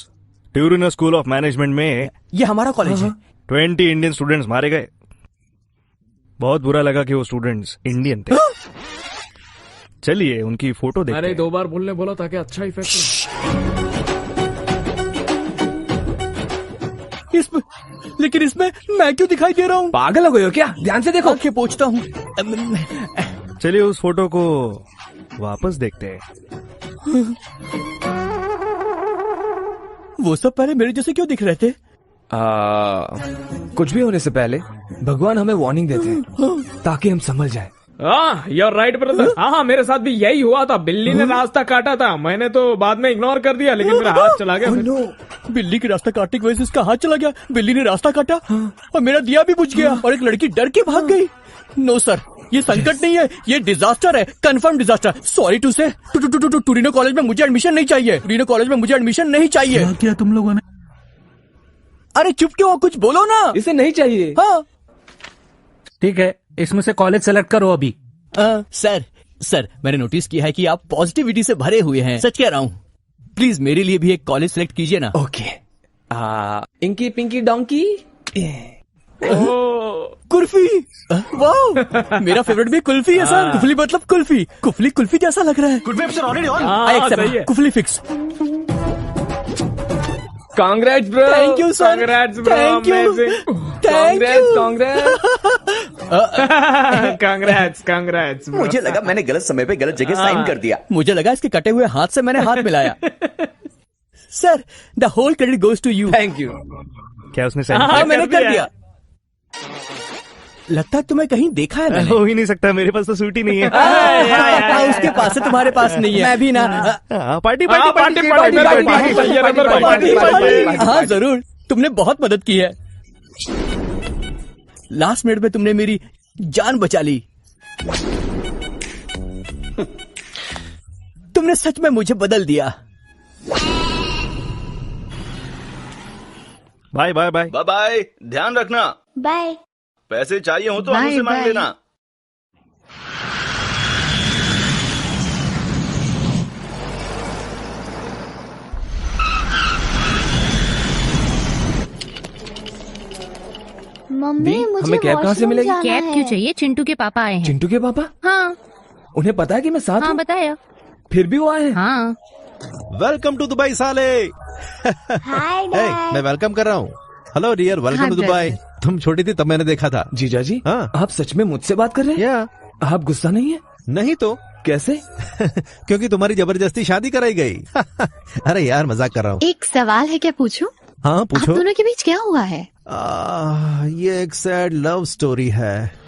Torino school of management में, ये हमारा कॉलेज है, 20 इंडियन स्टूडेंट्स मारे गए। बहुत बुरा लगा कि वो स्टूडेंट्स इंडियन थे। चलिए उनकी फोटो देखते अरे हैं। 2 बार बोलने बोला ताकि अच्छा इफेक्ट। इसमें लेकिन इसमें मैं क्यों दिखाई दे रहा हूँ? पागल हो गए हो क्या? ध्यान से देखो। आंखें पोंछता हूँ। चलिए उस फोटो को वापस देखते हैं। वो सब पहले मेरे जैसे क्यों दिख रहे थे? कुछ भी होने से पहले भगवान हमें वार्निंग देते हैं ताकि हम समझ जाए। You're right, brother। हाँ, मेरे साथ भी यही हुआ था। बिल्ली ने रास्ता काटा था, मैंने तो बाद में इग्नोर कर दिया, लेकिन मेरा हाथ चला गया। बिल्ली के रास्ता काटने की वजह से इसका हाथ चला गया। बिल्ली ने रास्ता काटा और मेरा दिया भी बुझ गया और एक लड़की डर के भाग गई। नो सर, ये संकट नहीं है, ये डिजास्टर है, कंफर्म डिजास्टर। सॉरी टू से। टोरिनो कॉलेज में मुझे एडमिशन नहीं चाहिए। टोरिनो कॉलेज में मुझे एडमिशन नहीं चाहिए। क्या तुम लोगों ने? अरे चुप क्यों? कुछ बोलो ना। इसे नहीं चाहिए। हाँ ठीक है, इसमें से कॉलेज सेलेक्ट करो अभी। सर मैंने नोटिस किया है कि आप पॉजिटिविटी से भरे हुए हैं। सच कह रहा हूँ, प्लीज मेरे लिए भी एक कॉलेज सेलेक्ट कीजिए ना। Okay. Inky pinky donkey. Kulfi. वाह, मेरा फेवरेट भी कुल्फी है सर। कुफली मतलब कुल्फी। कुफली कुल्फी जैसा लग रहा है। I accept. कुफली fix. Congrats bro. Thank you sir. Congrats bro. Thank you. Congrats. मुझे लगा मैंने गलत समय पे गलत जगह साइन कर दिया। मुझे लगा इसके कटे हुए हाथ से मैंने हाथ मिलाया। Sir the whole credit goes to you. Thank you. क्या उसने साइन हाँ मैंने कर दिया। लगता है तुम्हें कहीं देखा है मैंने। हो ही नहीं सकता, मेरे पास तो सूट ही नहीं है। उसके पास है, तुम्हारे पास नहीं है। मैं भी ना। पार्टी हाँ जरूर, तुमने बहुत मदद की है। लास्ट मिनट में तुमने मेरी जान बचा ली। तुमने सच में मुझे बदल दिया। Bye bye bye bye bye, ध्यान रखना। बाय। पैसे चाहिए हो तो हमसे मांग लेना। मम्मी मुझे हमें कैब कहाँ से वॉशरूम मिलेगी? जाना कैब है। क्यों चाहिए? चिंटू के पापा आए हैं। चिंटू के पापा? हाँ उन्हें पता है कि मैं साथ हाँ हूँ? बताया। फिर भी वो आए हैं? हाँ। वेलकम टू दुबई साले। Hi dad. मैं वेलकम कर रहा हूँ। Hello dear, welcome to Dubai. तुम छोटी थी तब मैंने देखा था। जीजा जी, हाँ आप सच में मुझसे बात कर रहे हैं? या आप गुस्सा नहीं है? नहीं तो कैसे? क्योंकि तुम्हारी जबरदस्ती शादी कराई गई। अरे यार मजाक कर रहा हूँ। एक सवाल है, क्या पूछूं? हाँ आप पूछो। दोनों के बीच क्या हुआ है? ये एक सैड लव स्टोरी है।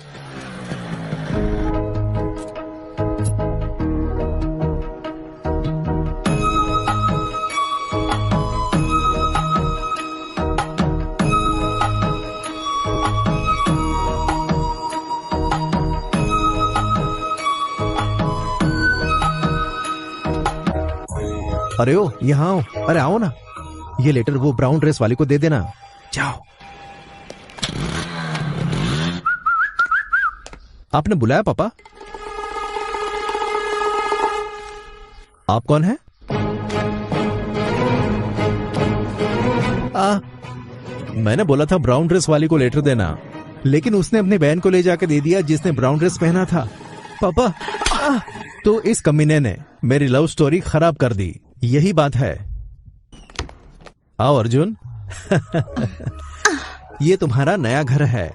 अरे ओ यहाँ आओ। अरे आओ ना, ये लेटर वो ब्राउन ड्रेस वाली को दे देना। जाओ। आपने बुलाया पापा? आप कौन है? मैंने बोला था ब्राउन ड्रेस वाली को लेटर देना, लेकिन उसने अपनी बहन को ले जाकर दे दिया जिसने ब्राउन ड्रेस पहना था। पापा तो इस कमीने ने मेरी लव स्टोरी खराब कर दी, यही बात है। आओ अर्जुन। ये तुम्हारा नया घर है।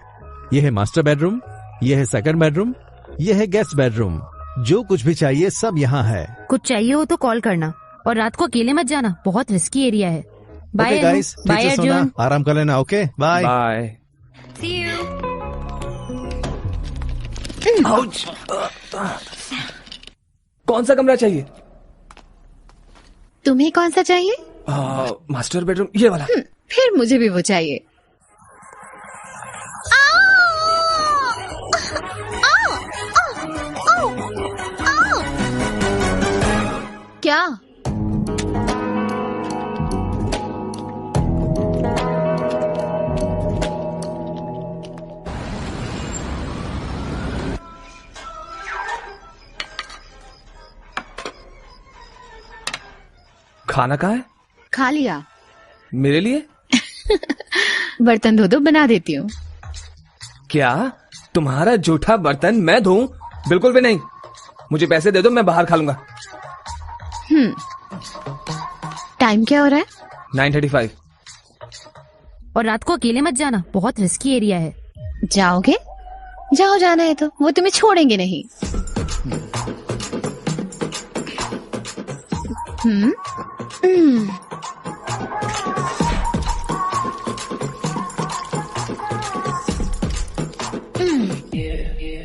यह है मास्टर बेडरूम, यह है सेकंड बेडरूम, यह है गेस्ट बेडरूम। जो कुछ भी चाहिए सब यहाँ है। कुछ चाहिए हो तो कॉल करना और रात को अकेले मत जाना, बहुत रिस्की एरिया है। बाय ओके गाइस, बाय ठीक से सोना, अर्जुन। आराम कर लेना। Okay bye bye. See you. कौन सा कमरा चाहिए? तुम्हें कौन सा चाहिए? मास्टर बेडरूम, ये वाला। फिर मुझे भी वो चाहिए। क्या? खाना कहाँ है? खा लिया। मेरे लिए? बर्तन धो दो, बना देती हूँ। क्या तुम्हारा जूठा बर्तन मैं धोऊं? बिल्कुल भी नहीं। मुझे पैसे दे दो, मैं बाहर खा लूंगा। टाइम क्या हो रहा है? 9:35। और रात को अकेले मत जाना, बहुत रिस्की एरिया है। जाओगे? जाओ, जाना है तो वो तुम्हें छोड़ेंगे नहीं।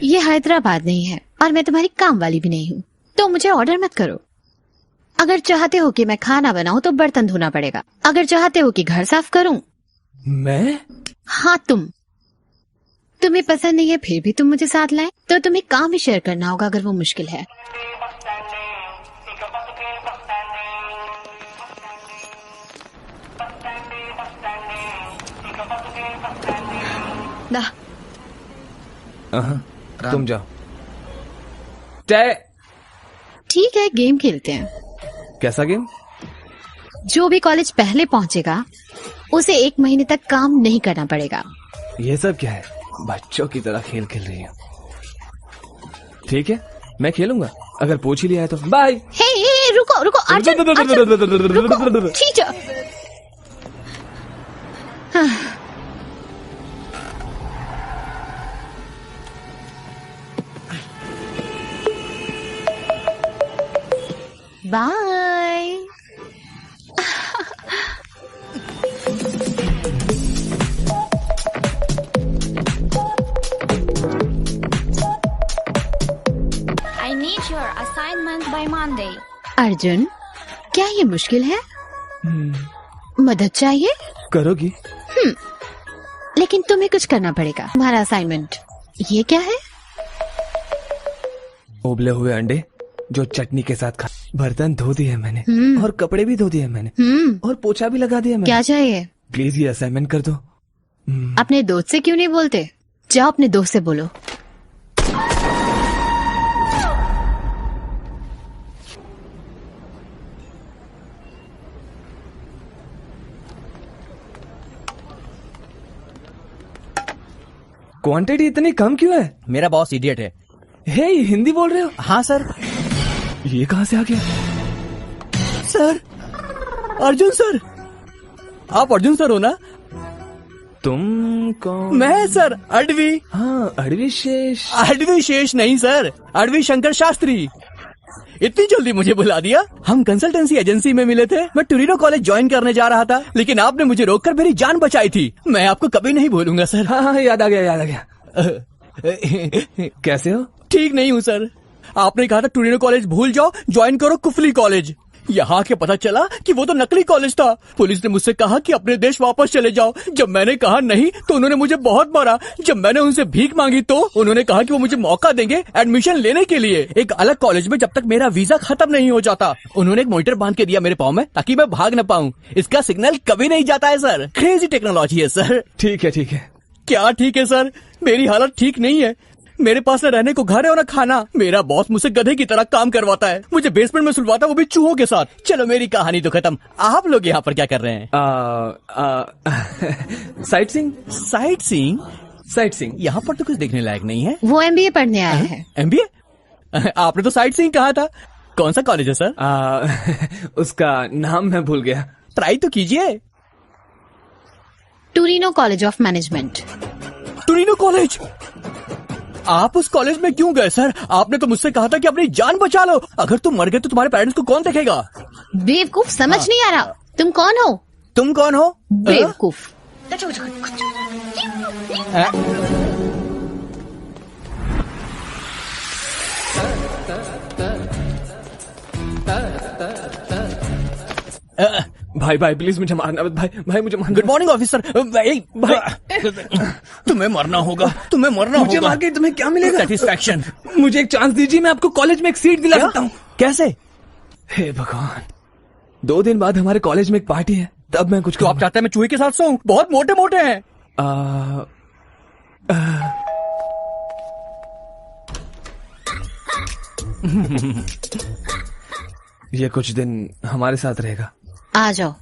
ये हैदराबाद नहीं है और मैं तुम्हारी काम वाली भी नहीं हूँ, तो मुझे ऑर्डर मत करो। अगर चाहते हो कि मैं खाना बनाऊं तो बर्तन धोना पड़ेगा। अगर चाहते हो कि घर साफ करूं। मैं? हाँ तुम्हें पसंद नहीं है फिर भी तुम मुझे साथ लाए, तो तुम्हें काम ही शेयर करना होगा अगर वो मुश्किल है। ना तुम जाओ। तय। ठीक है, गेम खेलते हैं। कैसा गेम? जो भी कॉलेज पहले पहुंचेगा उसे 1 महीने तक काम नहीं करना पड़ेगा। ये सब क्या है? बच्चों की तरह खेल खेल रही हूँ। ठीक है, मैं खेलूंगा। अगर पूछ ही लिया है तो बाय। हे, रुको रुको अर्जुन, रुको, ठीक है। Bye. I need your assignment by Monday. Arjun, क्या ये मुश्किल है? मदद चाहिए? करोगी? लेकिन तुम्हें कुछ करना पड़ेगा। तुम्हारा असाइनमेंट ये क्या है? उबले हुए अंडे जो चटनी के साथ खा। बर्तन धो दिए मैंने और कपड़े भी धो दिए मैंने और पोछा भी लगा दिया मैंने। क्या चाहिए? प्लीज ये असाइनमेंट कर दो। अपने दोस्त से क्यों नहीं बोलते? जाओ अपने दोस्त से बोलो। क्वांटिटी इतनी कम क्यों है? मेरा बॉस इडियट है। हे, हिंदी बोल रहे हो? हाँ सर। ये कहाँ से आ गया? Sir, Arjun sir. आप अर्जुन सर हो ना? तुम कौन? मैं सर, अडवी। हाँ, अडवी शेष। अडवी शेष नहीं सर, अडवी शंकर शास्त्री। इतनी जल्दी मुझे बुला दिया? हम कंसल्टेंसी एजेंसी में मिले थे। मैं टोरिनो कॉलेज ज्वाइन करने जा रहा था, लेकिन आपने मुझे रोककर मेरी जान बचाई थी। मैं आपको कभी नहीं भूलूंगा सर। हाँ, याद आ गया। कैसे हो? ठीक नहीं हूँ सर। आपने कहा था टोरिनो कॉलेज भूल जाओ, ज्वाइन करो कुफली कॉलेज। यहाँ के पता चला कि वो तो नकली कॉलेज था। पुलिस ने मुझसे कहा कि अपने देश वापस चले जाओ। जब मैंने कहा नहीं तो उन्होंने मुझे बहुत मारा। जब मैंने उनसे भीख मांगी तो उन्होंने कहा कि वो मुझे मौका देंगे एडमिशन लेने के लिए एक अलग कॉलेज में, जब तक मेरा वीजा खत्म नहीं हो जाता। उन्होंने एक मॉनिटर बांध के दिया मेरे पाँव में ताकि मैं भाग न पाऊँ। इसका सिग्नल कभी नहीं जाता है सर। क्रेजी टेक्नोलॉजी है सर। ठीक है। क्या ठीक है सर? मेरी हालत ठीक नहीं है। मेरे पास न रहने को घर है और न खाना। मेरा बॉस मुझसे गधे की तरह काम करवाता है, मुझे बेसमेंट में सुलवाता है, वो भी चूहों के साथ। चलो मेरी कहानी तो खत्म। आप लोग यहाँ पर क्या कर रहे हैं? Sight seeing. यहाँ पर तो कुछ देखने लायक नहीं है। वो MBA पढ़ने आया है। MBA? आपने तो साइट सीइंग कहा था। कौन सा कॉलेज है सर? उसका नाम मैं भूल गया। ट्राई तो कीजिए। Torino college of management. Torino college? आप उस कॉलेज में क्यों गए सर? आपने तो मुझसे कहा था कि अपनी जान बचा लो। अगर तुम मर गए तो तुम्हारे पेरेंट्स को कौन देखेगा? बेवकूफ, समझ नहीं आ रहा। तुम कौन हो? तुम कौन हो? बेवकूफ। भाई भाई प्लीज मुझे मारना मत भाई, भाई मुझे मारना। Good morning officer. भाई तुम्हें मरना होगा, तुम्हें मरना होगा। मुझे मार के तुम्हें क्या मिलेगा? सेटिस्फैक्शन। मुझे एक चांस दीजिए, मैं आपको कॉलेज में एक सीट दिला सकता हूँ। कैसे? हे भगवान, 2 दिन बाद हमारे कॉलेज में एक पार्टी है, तब मैं कुछ। तो आप चाहते हैं मैं चूहे के साथ सोऊं? बहुत मोटे मोटे हैं। ये कुछ दिन हमारे साथ रहेगा। आ जाओ।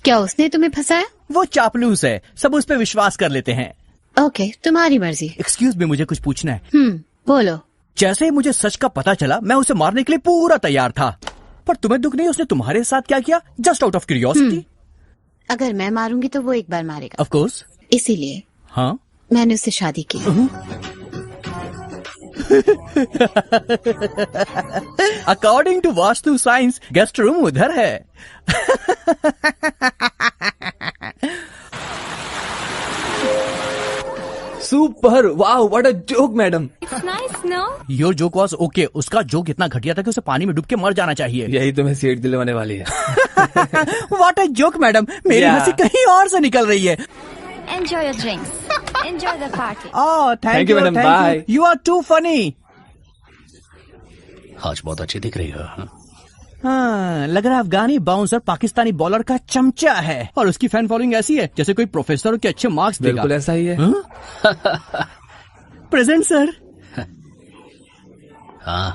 क्या उसने तुम्हें फंसाया? वो चापलूस है, सब उस पे विश्वास कर लेते हैं। ओके, तुम्हारी मर्जी। एक्सक्यूज मी, मुझे कुछ पूछना है। बोलो। जैसे ही मुझे सच का पता चला, मैं उसे मारने के लिए पूरा तैयार था, पर तुम्हें दुख नहीं उसने तुम्हारे साथ क्या किया? Just out of curiosity. अगर मैं मारूंगी तो वो एक बार मारेगा। Of course. इसीलिए हाँ, मैंने उससे शादी की। According to vastu science guest room उधर है। Super, wow, what a joke madam. Your joke was okay. उसका जोक इतना घटिया था कि उसे पानी में डूब के मर जाना चाहिए। यही तुम्हें सीट दिलवाने वाली है। व्हाट अ जोक मैडम, मेरी हंसी कहीं और से निकल रही है। Enjoy your drinks. Enjoy the party. Oh, thank you, madam. thank Bye. you. You are too funny. आज बहुत अच्छी दिख रही हो। हाँ, लग रहा है अफगानी बाउंसर पाकिस्तानी बॉलर का चमचा है, और उसकी फैन फॉलोइंग ऐसी है जैसे कोई प्रोफेसर के अच्छे मार्क्स देगा। बिल्कुल ऐसा ही है। Present sir. हाँ।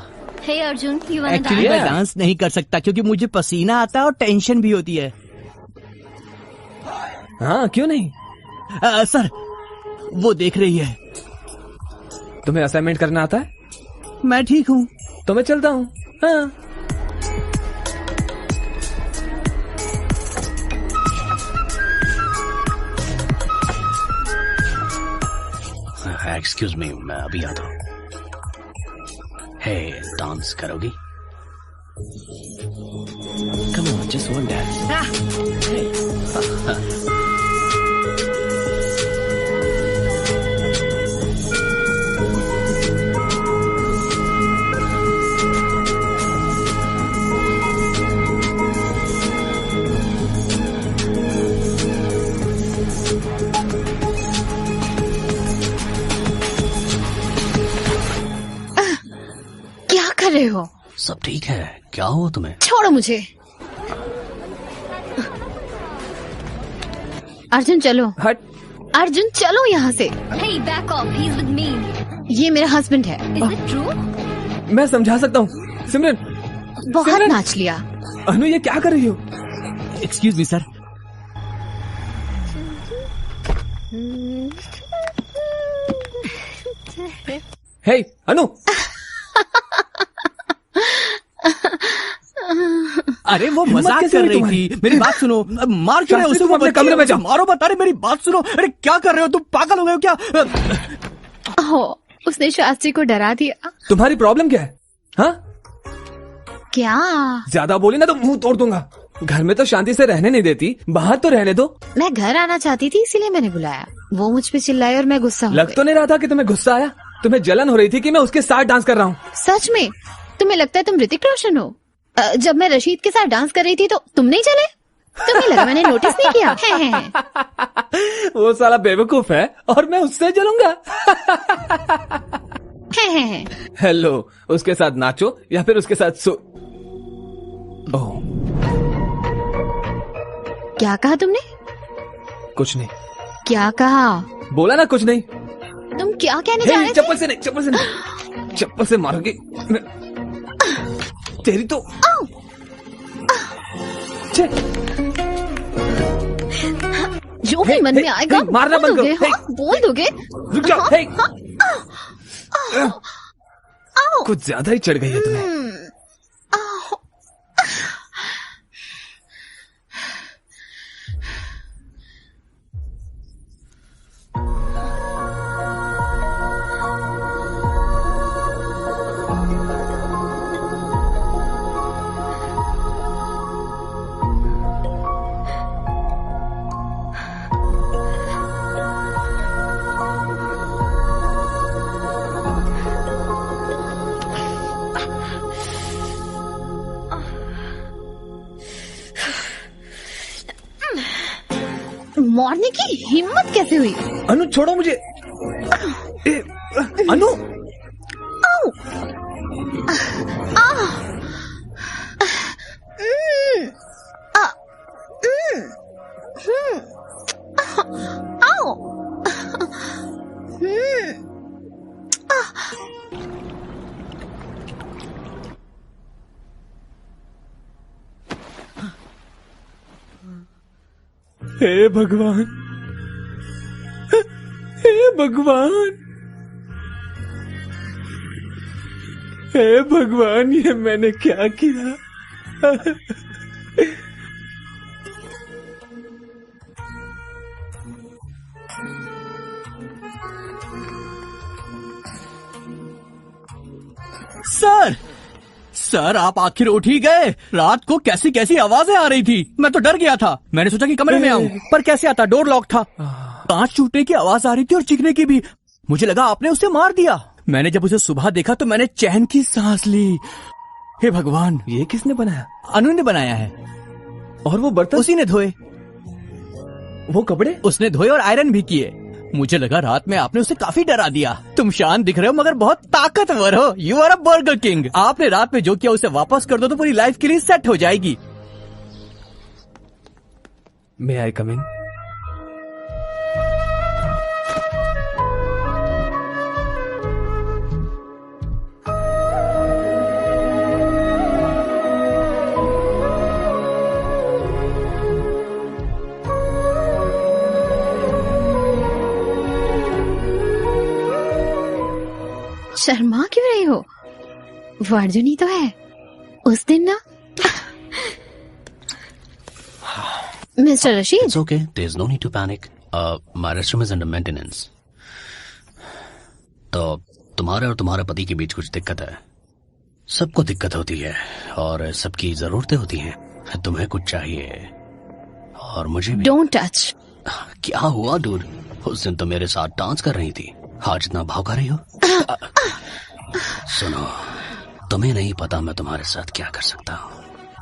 Hey Arjun, you wanna actually dance? मैं डांस नहीं कर सकता क्योंकि मुझे पसीना आता है और टेंशन भी होती है। हाँ, क्यों नहीं? सर, वो देख रही है। तुम्हें असाइनमेंट करना आता है? मैं ठीक हूँ, तो मैं चलता हूँ। हाँ। एक्सक्यूज मी, मैं अभी आता हूँ। हे, डांस करोगी? Come on, just one dance. क्या कर रहे हो? सब ठीक है, क्या हुआ तुम्हें? छोड़ो मुझे। अर्जुन चलो। हट। अर्जुन चलो यहाँ से। Hey, back off. He's with me. ये मेरा हस्बैंड है। Is it true? मैं समझा सकता हूँ। सिमरन, बहुत सिमरन। नाच लिया। अनु, ये क्या कर रही हो? Excuse me sir. Hey, Anu. अरे वो मजाक कैसे कर हुई रही थी। मेरी बात सुनो। मार क्यों रहे हो उसे? तुम अपने कमरे में जाओ। मारो मत। अरे मेरी बात सुनो। अरे क्या कर रहे हो तुम? पागल हो गए हो क्या? हो, उसने शास्त्री को डरा दिया। तुम्हारी प्रॉब्लम क्या है? हाँ, क्या? ज्यादा बोली ना तो मुंह तोड़ दूंगा। घर में तो शांति से रहने नहीं देती, बाहर तो रहने दो। मैं घर आना चाहती थी, इसीलिए मैंने बुलाया। वो मुझ पे चिल्लाए और मैं गुस्सा हो लग गई। तो नहीं रहा था कि तुम्हें गुस्सा आया। तुम्हें जलन हो रही थी कि मैं उसके साथ डांस कर रहा हूँ। सच में? तुम्हें लगता है तुम ऋतिक रोशन हो? जब मैं रशीद के साथ डांस कर रही थी तो तुम नहीं चले? तुम्हें लगा मैंने नोटिस नहीं किया? है। वो साला बेवकूफ है और मैं उससे जलूंगा। हेलो, उसके साथ नाचो या फिर उसके साथ सो। ओह, क्या कहा तुमने? कुछ नहीं। क्या कहा? बोला ना कुछ नहीं। तुम क्या कहने जा रहे थे? चप्पल से नहीं, चप्पल से नहीं, चप्पल से मारोगी तेरी तो। जो भी मन में आएगा मारना बंद करो। हाँ, बोल दोगे? रुक जाओ। कुछ ज्यादा ही चढ़ गई है तुम्हें। मारने की हिम्मत कैसे हुई? अनु छोड़ो मुझे। अनु आओ। आओ। हे भगवान, हे भगवान, हे भगवान, ये मैंने क्या किया? सर आप आखिर उठ ही गए। रात को कैसी कैसी आवाजें आ रही थी, मैं तो डर गया था। मैंने सोचा कि कमरे में आऊं, पर कैसे आता, डोर लॉक था। कांच टूटने की आवाज आ रही थी और चीखने की भी। मुझे लगा आपने उसे मार दिया। मैंने जब उसे सुबह देखा तो मैंने चैन की सांस ली। हे भगवान, ये किसने बनाया? अनु ने बनाया है। और वो बर्तन उसी ने धोए। वो कपड़े उसने धोए और आयरन भी किए। मुझे लगा रात में आपने उसे काफी डरा दिया। तुम शांत दिख रहे हो मगर बहुत ताकतवर हो। You are a burger king. आपने रात में जो किया उसे वापस कर दो तो पूरी लाइफ के लिए सेट हो जाएगी। मे आई कम इन? शर्मा क्यों रही हो? वो अर्जुन ही तो है। उस दिन ना mister Rashid. It's okay. There's no need to panic. My restroom is under maintenance. तो तुम्हारे और तुम्हारे पति के बीच कुछ दिक्कत है। सबको दिक्कत होती है और सबकी जरूरतें होती हैं। तुम्हें कुछ चाहिए और मुझे भी। Don't touch. क्या हुआ डूड? उस दिन तो मेरे साथ डांस कर रही थी, आज इतना भौंका रही हो। सुनो, तुम्हें नहीं पता मैं तुम्हारे साथ क्या कर सकता हूँ।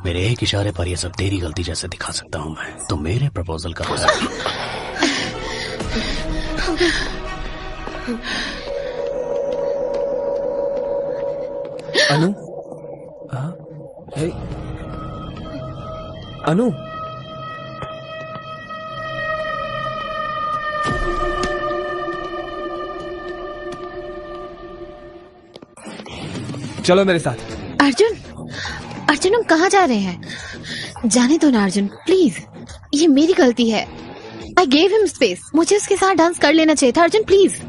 मेरे एक इशारे पर ये सब तेरी गलती जैसे दिखा सकता हूँ मैं। तो मेरे प्रपोजल का अनु, अनु, चलो मेरे साथ। अर्जुन, अर्जुन हम कहाँ जा रहे हैं? जाने दो ना अर्जुन, प्लीज। ये मेरी गलती है। I gave him space. मुझे उसके साथ डांस कर लेना चाहिए था। अर्जुन प्लीज।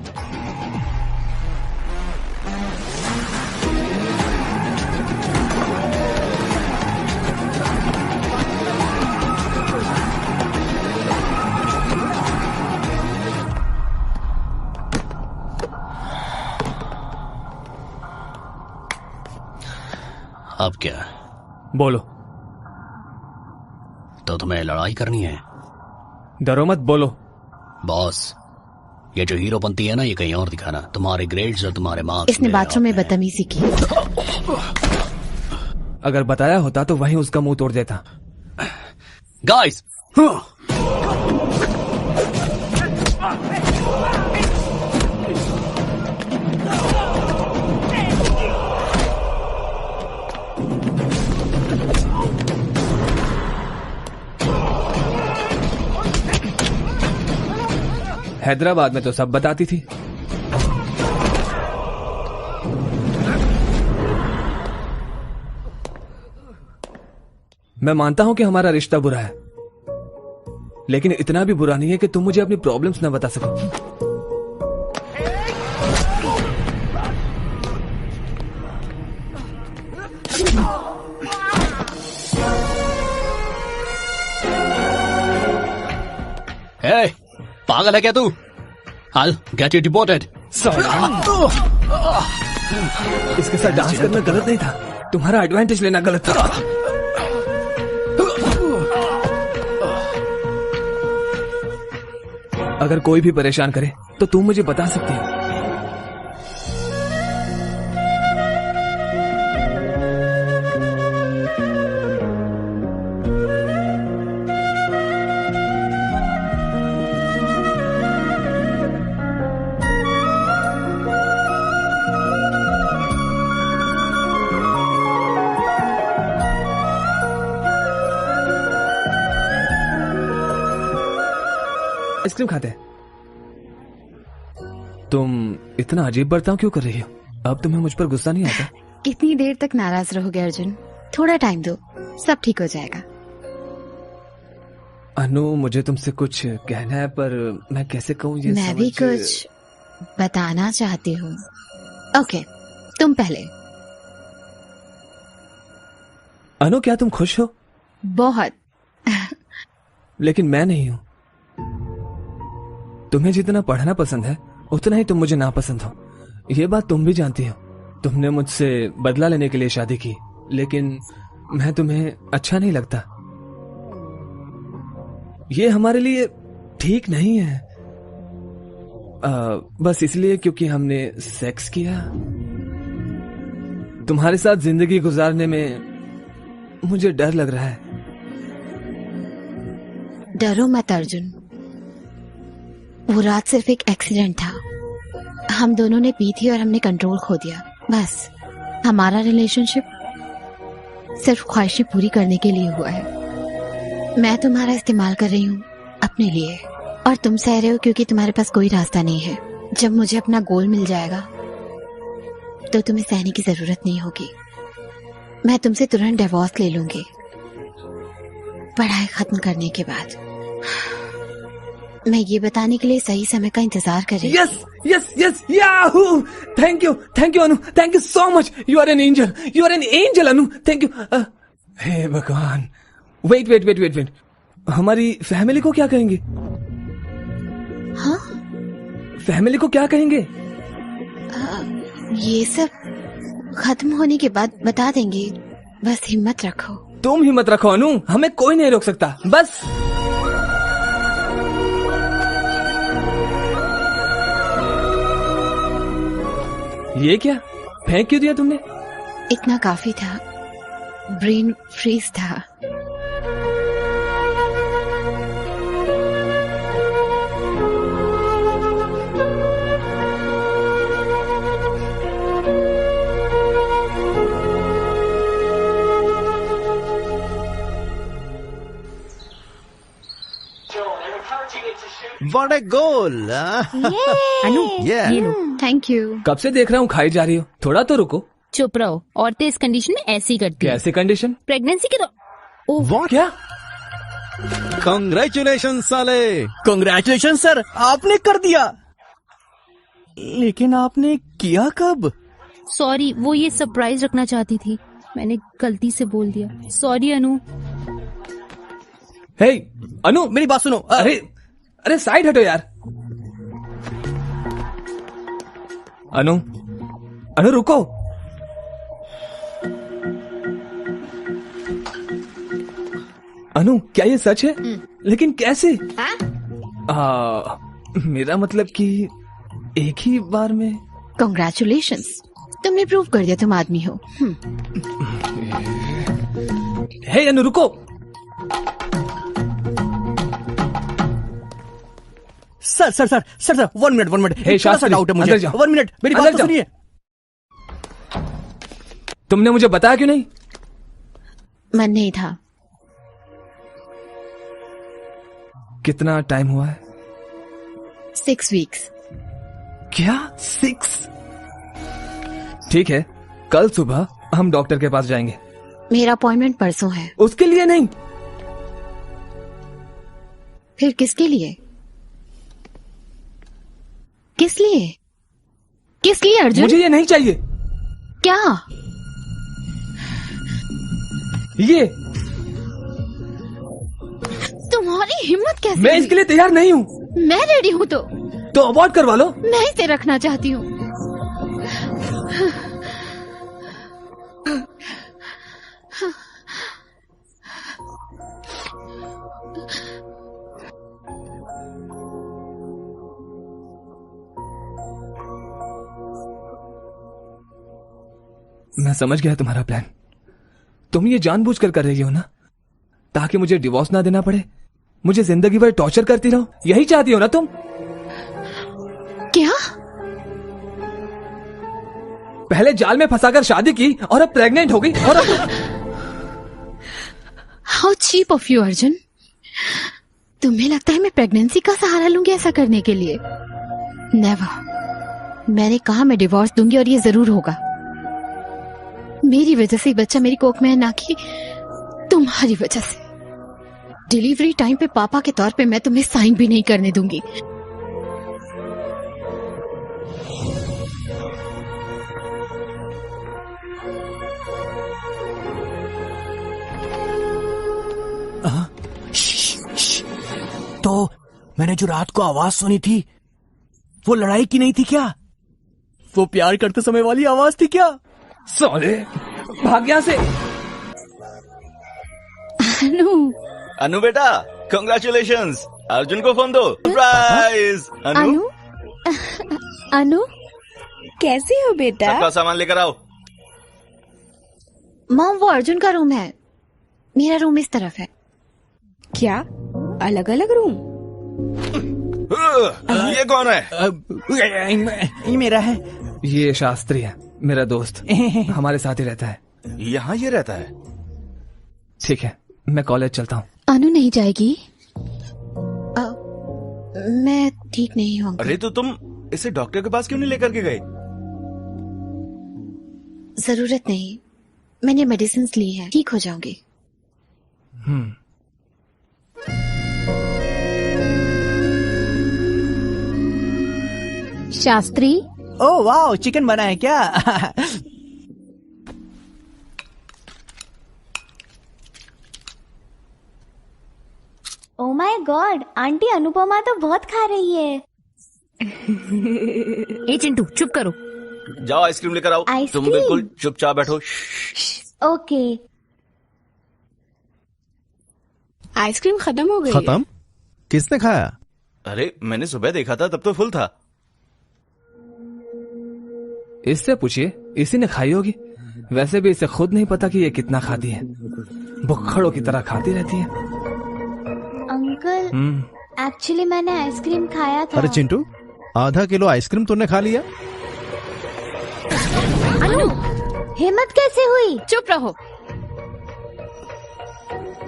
अब क्या? बोलो। तो तुम्हें लड़ाई करनी है? डरो मत, बोलो। बॉस, ये जो हीरोपंती है ना, ये कहीं और दिखाना। तुम्हारे ग्रेड्स और तुम्हारे मार्क्स। इसने बाथरूम में बदतमीजी की। अगर बताया होता तो वहीं उसका मुंह तोड़ देता। गाइस, हैदराबाद में तो सब बताती थी। मैं मानता हूं कि हमारा रिश्ता बुरा है, लेकिन इतना भी बुरा नहीं है कि तुम मुझे अपनी प्रॉब्लम्स न बता सको। Hey, पागल है क्या तू? I'll get you deported. इसके साथ डांस करना गलत नहीं था, तुम्हारा एडवांटेज लेना गलत था। अगर कोई भी परेशान करे तो तुम मुझे बता सकती हो। आइसक्रीम खाते हैं। तुम इतना अजीब बर्ताव क्यों कर रही हो? अब तुम्हें मुझ पर गुस्सा नहीं आता? इतनी देर तक नाराज रहोगे अर्जुन? थोड़ा टाइम दो, सब ठीक हो जाएगा। अनु, मुझे तुमसे कुछ कहना है पर मैं कैसे कहूँ ये मैं भी कुछ बताना चाहती हूँ। ओके, तुम पहले। अनु, क्या तुम खुश हो? बहुत। लेकिन मैं नहीं हूं। तुम्हें जितना पढ़ना पसंद है उतना ही तुम मुझे नापसंद हो। ये बात तुम भी जानती हो। तुमने मुझसे बदला लेने के लिए शादी की, लेकिन मैं तुम्हें अच्छा नहीं लगता। ये हमारे लिए ठीक नहीं है। बस इसलिए क्योंकि हमने सेक्स किया। तुम्हारे साथ जिंदगी गुजारने में मुझे डर लग रहा है। डरो मत अर्जुन, वो रात सिर्फ एक एक्सीडेंट था। हम दोनों ने पी थी और हमने कंट्रोल खो दिया। बस हमारा रिलेशनशिप सिर्फ ख्वाहिशें पूरी करने के लिए हुआ है। मैं तुम्हारा इस्तेमाल कर रही हूँ अपने लिए, और तुम सह रहे हो क्योंकि तुम्हारे पास कोई रास्ता नहीं है। जब मुझे अपना गोल मिल जाएगा तो तुम्हें सहने की जरूरत नहीं होगी। मैं तुमसे तुरंत डिवोर्स ले लूंगी, पढ़ाई खत्म करने के बाद। मैं ये बताने के लिए सही समय का इंतजार कर रही हूँ। Yes yes yes, yahoo! Thank you Anu, thank you so much. You are an angel, you are an angel Anu, thank you. हे भगवान, wait wait wait wait wait, हमारी फैमिली को क्या कहेंगे? हाँ, फैमिली को क्या कहेंगे? ये सब खत्म होने के बाद बता देंगे। बस हिम्मत रखो। तुम हिम्मत रखो अनु, हमें कोई नहीं रोक सकता। बस ये क्या फेंक क्यों दिया तुमने? इतना काफी था, ब्रेन फ्रीज था। What a goal! अनु, ये लो। Thank you. कब से देख रहा हूँ खाई जा रही हो, थोड़ा तो रुको। चुप रहो, औरतें इस कंडीशन में ऐसी ही करती हैं। कैसे कंडीशन? प्रेगनेंसी के तो What? क्या? Congratulations साले! कांग्रेचुलेशन सर, आपने कर दिया। लेकिन आपने किया कब? सॉरी, वो ये सरप्राइज रखना चाहती थी, मैंने गलती से बोल दिया। सॉरी अनु। हे अनु, मेरी बात सुनो। अरे अरे साइड हटो यार। अनु अनु रुको। अनु, क्या ये सच है? लेकिन कैसे? मेरा मतलब कि एक ही बार में। कांग्रेचुलेशंस, तुमने प्रूव कर दिया तुम आदमी हो। हे अनु रुको। Sir sir sir sir sir, 1 minute. Hey Shastri, doubt है मुझे। अंदर जाओ। 1 मिनट, मेरी बात तो सुनिए। तुमने मुझे बताया क्यों नहीं? मन नहीं था। कितना टाइम हुआ है? 6 वीक्स। क्या 6? ठीक है, कल सुबह हम डॉक्टर के पास जाएंगे। मेरा अपॉइंटमेंट परसों है। उसके लिए नहीं। फिर किसके लिए? किस लिए? किस लिए अर्जुन? मुझे ये नहीं चाहिए। क्या? ये तुम्हारी हिम्मत कैसे? मैं इसके लिए तैयार नहीं हूँ। मैं रेडी हूँ तो अबॉर्ट करवा लो। मैं इसे रखना चाहती हूँ। मैं समझ गया तुम्हारा प्लान। तुम ये जानबूझकर कर रही हो ना, ताकि मुझे डिवोर्स ना देना पड़े, मुझे जिंदगी भर टॉर्चर करती रहो। यही चाहती हो ना तुम? क्या? पहले जाल में फंसाकर शादी की और अब प्रेग्नेंट हो गई और अब... how cheap of you Arjun. तुम्हें लगता है मैं प्रेगनेंसी का सहारा लूंगी ऐसा करने के लिए? नेवर। मैंने कहा मैं डिवोर्स दूंगी और ये जरूर होगा। मेरी वजह से बच्चा मेरी कोख में है, ना कि तुम्हारी वजह से। डिलीवरी टाइम पे पापा के तौर पे मैं तुम्हें साइन भी नहीं करने दूंगी। तो मैंने जो रात को आवाज सुनी थी वो लड़ाई की नहीं थी क्या? वो प्यार करते समय वाली आवाज थी क्या? साले भाग यहाँ से। अनु बेटा, कांग्रेचुलेशंस। अर्जुन को फोन दो। सरप्राइज। अनु अनु कैसे हो बेटा? सबका सामान लेकर आओ। मॉम, वो अर्जुन का रूम है, मेरा रूम इस तरफ है। क्या अलग अलग रूम? ये कौन है? ये मेरा है। ये शास्त्री है, मेरा दोस्त। हमारे साथ ही रहता है। यहाँ ये रहता है? ठीक है, मैं कॉलेज चलता हूँ। अनु नहीं जाएगी? मैं ठीक नहीं हूँ। अरे तो तुम इसे डॉक्टर के पास क्यों नहीं लेकर के गए? जरूरत नहीं, मैंने मेडिसिन ली है, ठीक हो जाऊंगी। शास्त्री। ओह वाह, चिकन बना है क्या? Oh my God, aunty Anupama तो बहुत खा रही है। ए चिंटू, चुप करो। जाओ आइसक्रीम लेकर आओ। आइसक्रीम? तुम बिल्कुल चुपचाप बैठो। ओके। आइसक्रीम खत्म हो गई। खत्म? किसने खाया? अरे मैंने सुबह देखा था, तब तो फुल था। इससे पूछिए, इसी ने खाई होगी। वैसे भी इसे खुद नहीं पता कि ये कितना खाती है, भुक्खड़ों की तरह खाती रहती है। अंकल, एक्चुअली मैंने आइसक्रीम खाया था। अरे चिंटू, आधा किलो आइसक्रीम तूने खा लिया? अनु, हिम्मत कैसे हुई? चुप रहो।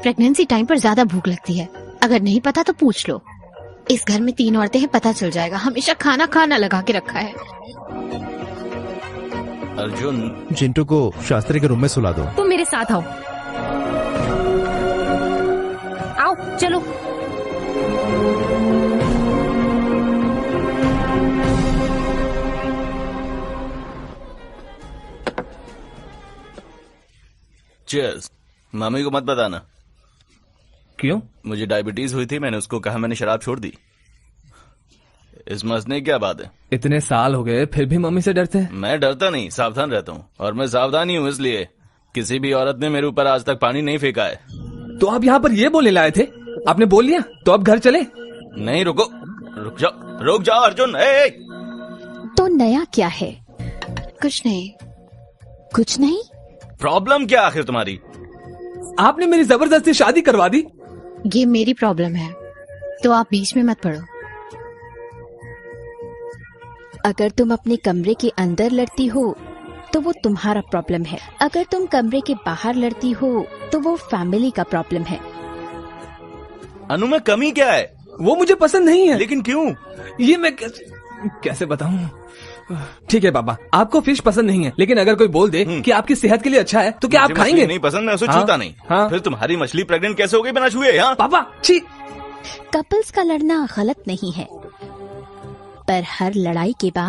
प्रेगनेंसी टाइम पर ज्यादा भूख लगती है, अगर नहीं पता तो पूछ लो। इस घर में 3 औरतें हैं, पता चल जाएगा। हमेशा खाना खाना लगा के रखा है। अर्जुन, चिंटू को शास्त्री के रूम में सुला दो। तुम मेरे साथ आओ। आओ चलो। चीयर्स। मम्मी को मत बताना। क्यों? मुझे डायबिटीज हुई थी, मैंने उसको कहा, मैंने शराब छोड़ दी। इसमें हंसने की क्या बात है? इतने साल हो गए फिर भी मम्मी से डरते हैं? मैं डरता नहीं, सावधान रहता हूँ। और मैं सावधान ही हूँ, इसलिए किसी भी औरत ने मेरे ऊपर आज तक पानी नहीं फेंका है। तो आप यहाँ पर ये बोलने लाए थे? आपने बोल लिया तो अब घर चले? नहीं, रुको, रुक जाओ अर्जुन। ए! तो नया क्या है? कुछ नहीं। कुछ नहीं? प्रॉब्लम क्या आखिर तुम्हारी? आपने मेरी जबरदस्ती शादी करवा दी। ये मेरी प्रॉब्लम है, तो आप बीच में मत पड़ो। अगर तुम अपने कमरे के अंदर लड़ती हो तो वो तुम्हारा प्रॉब्लम है। अगर तुम कमरे के बाहर लड़ती हो तो वो फैमिली का प्रॉब्लम है। अनु में कमी क्या है? वो मुझे पसंद नहीं है। लेकिन क्यों? ये मैं कैसे बताऊं? ठीक है पापा, आपको फिश पसंद नहीं है, लेकिन अगर कोई बोल दे कि आपकी सेहत के लिए अच्छा है तो क्या आप खाएंगे? नहीं पसंद, मैं उसे छूता नहीं। हाँ? फिर तुम्हारी मछली प्रेग्नेंट कैसे हो गई बिना छुए? हाँ? पापा छी। कपल्स का लड़ना गलत नहीं है, पर हर लड़ाई के बाद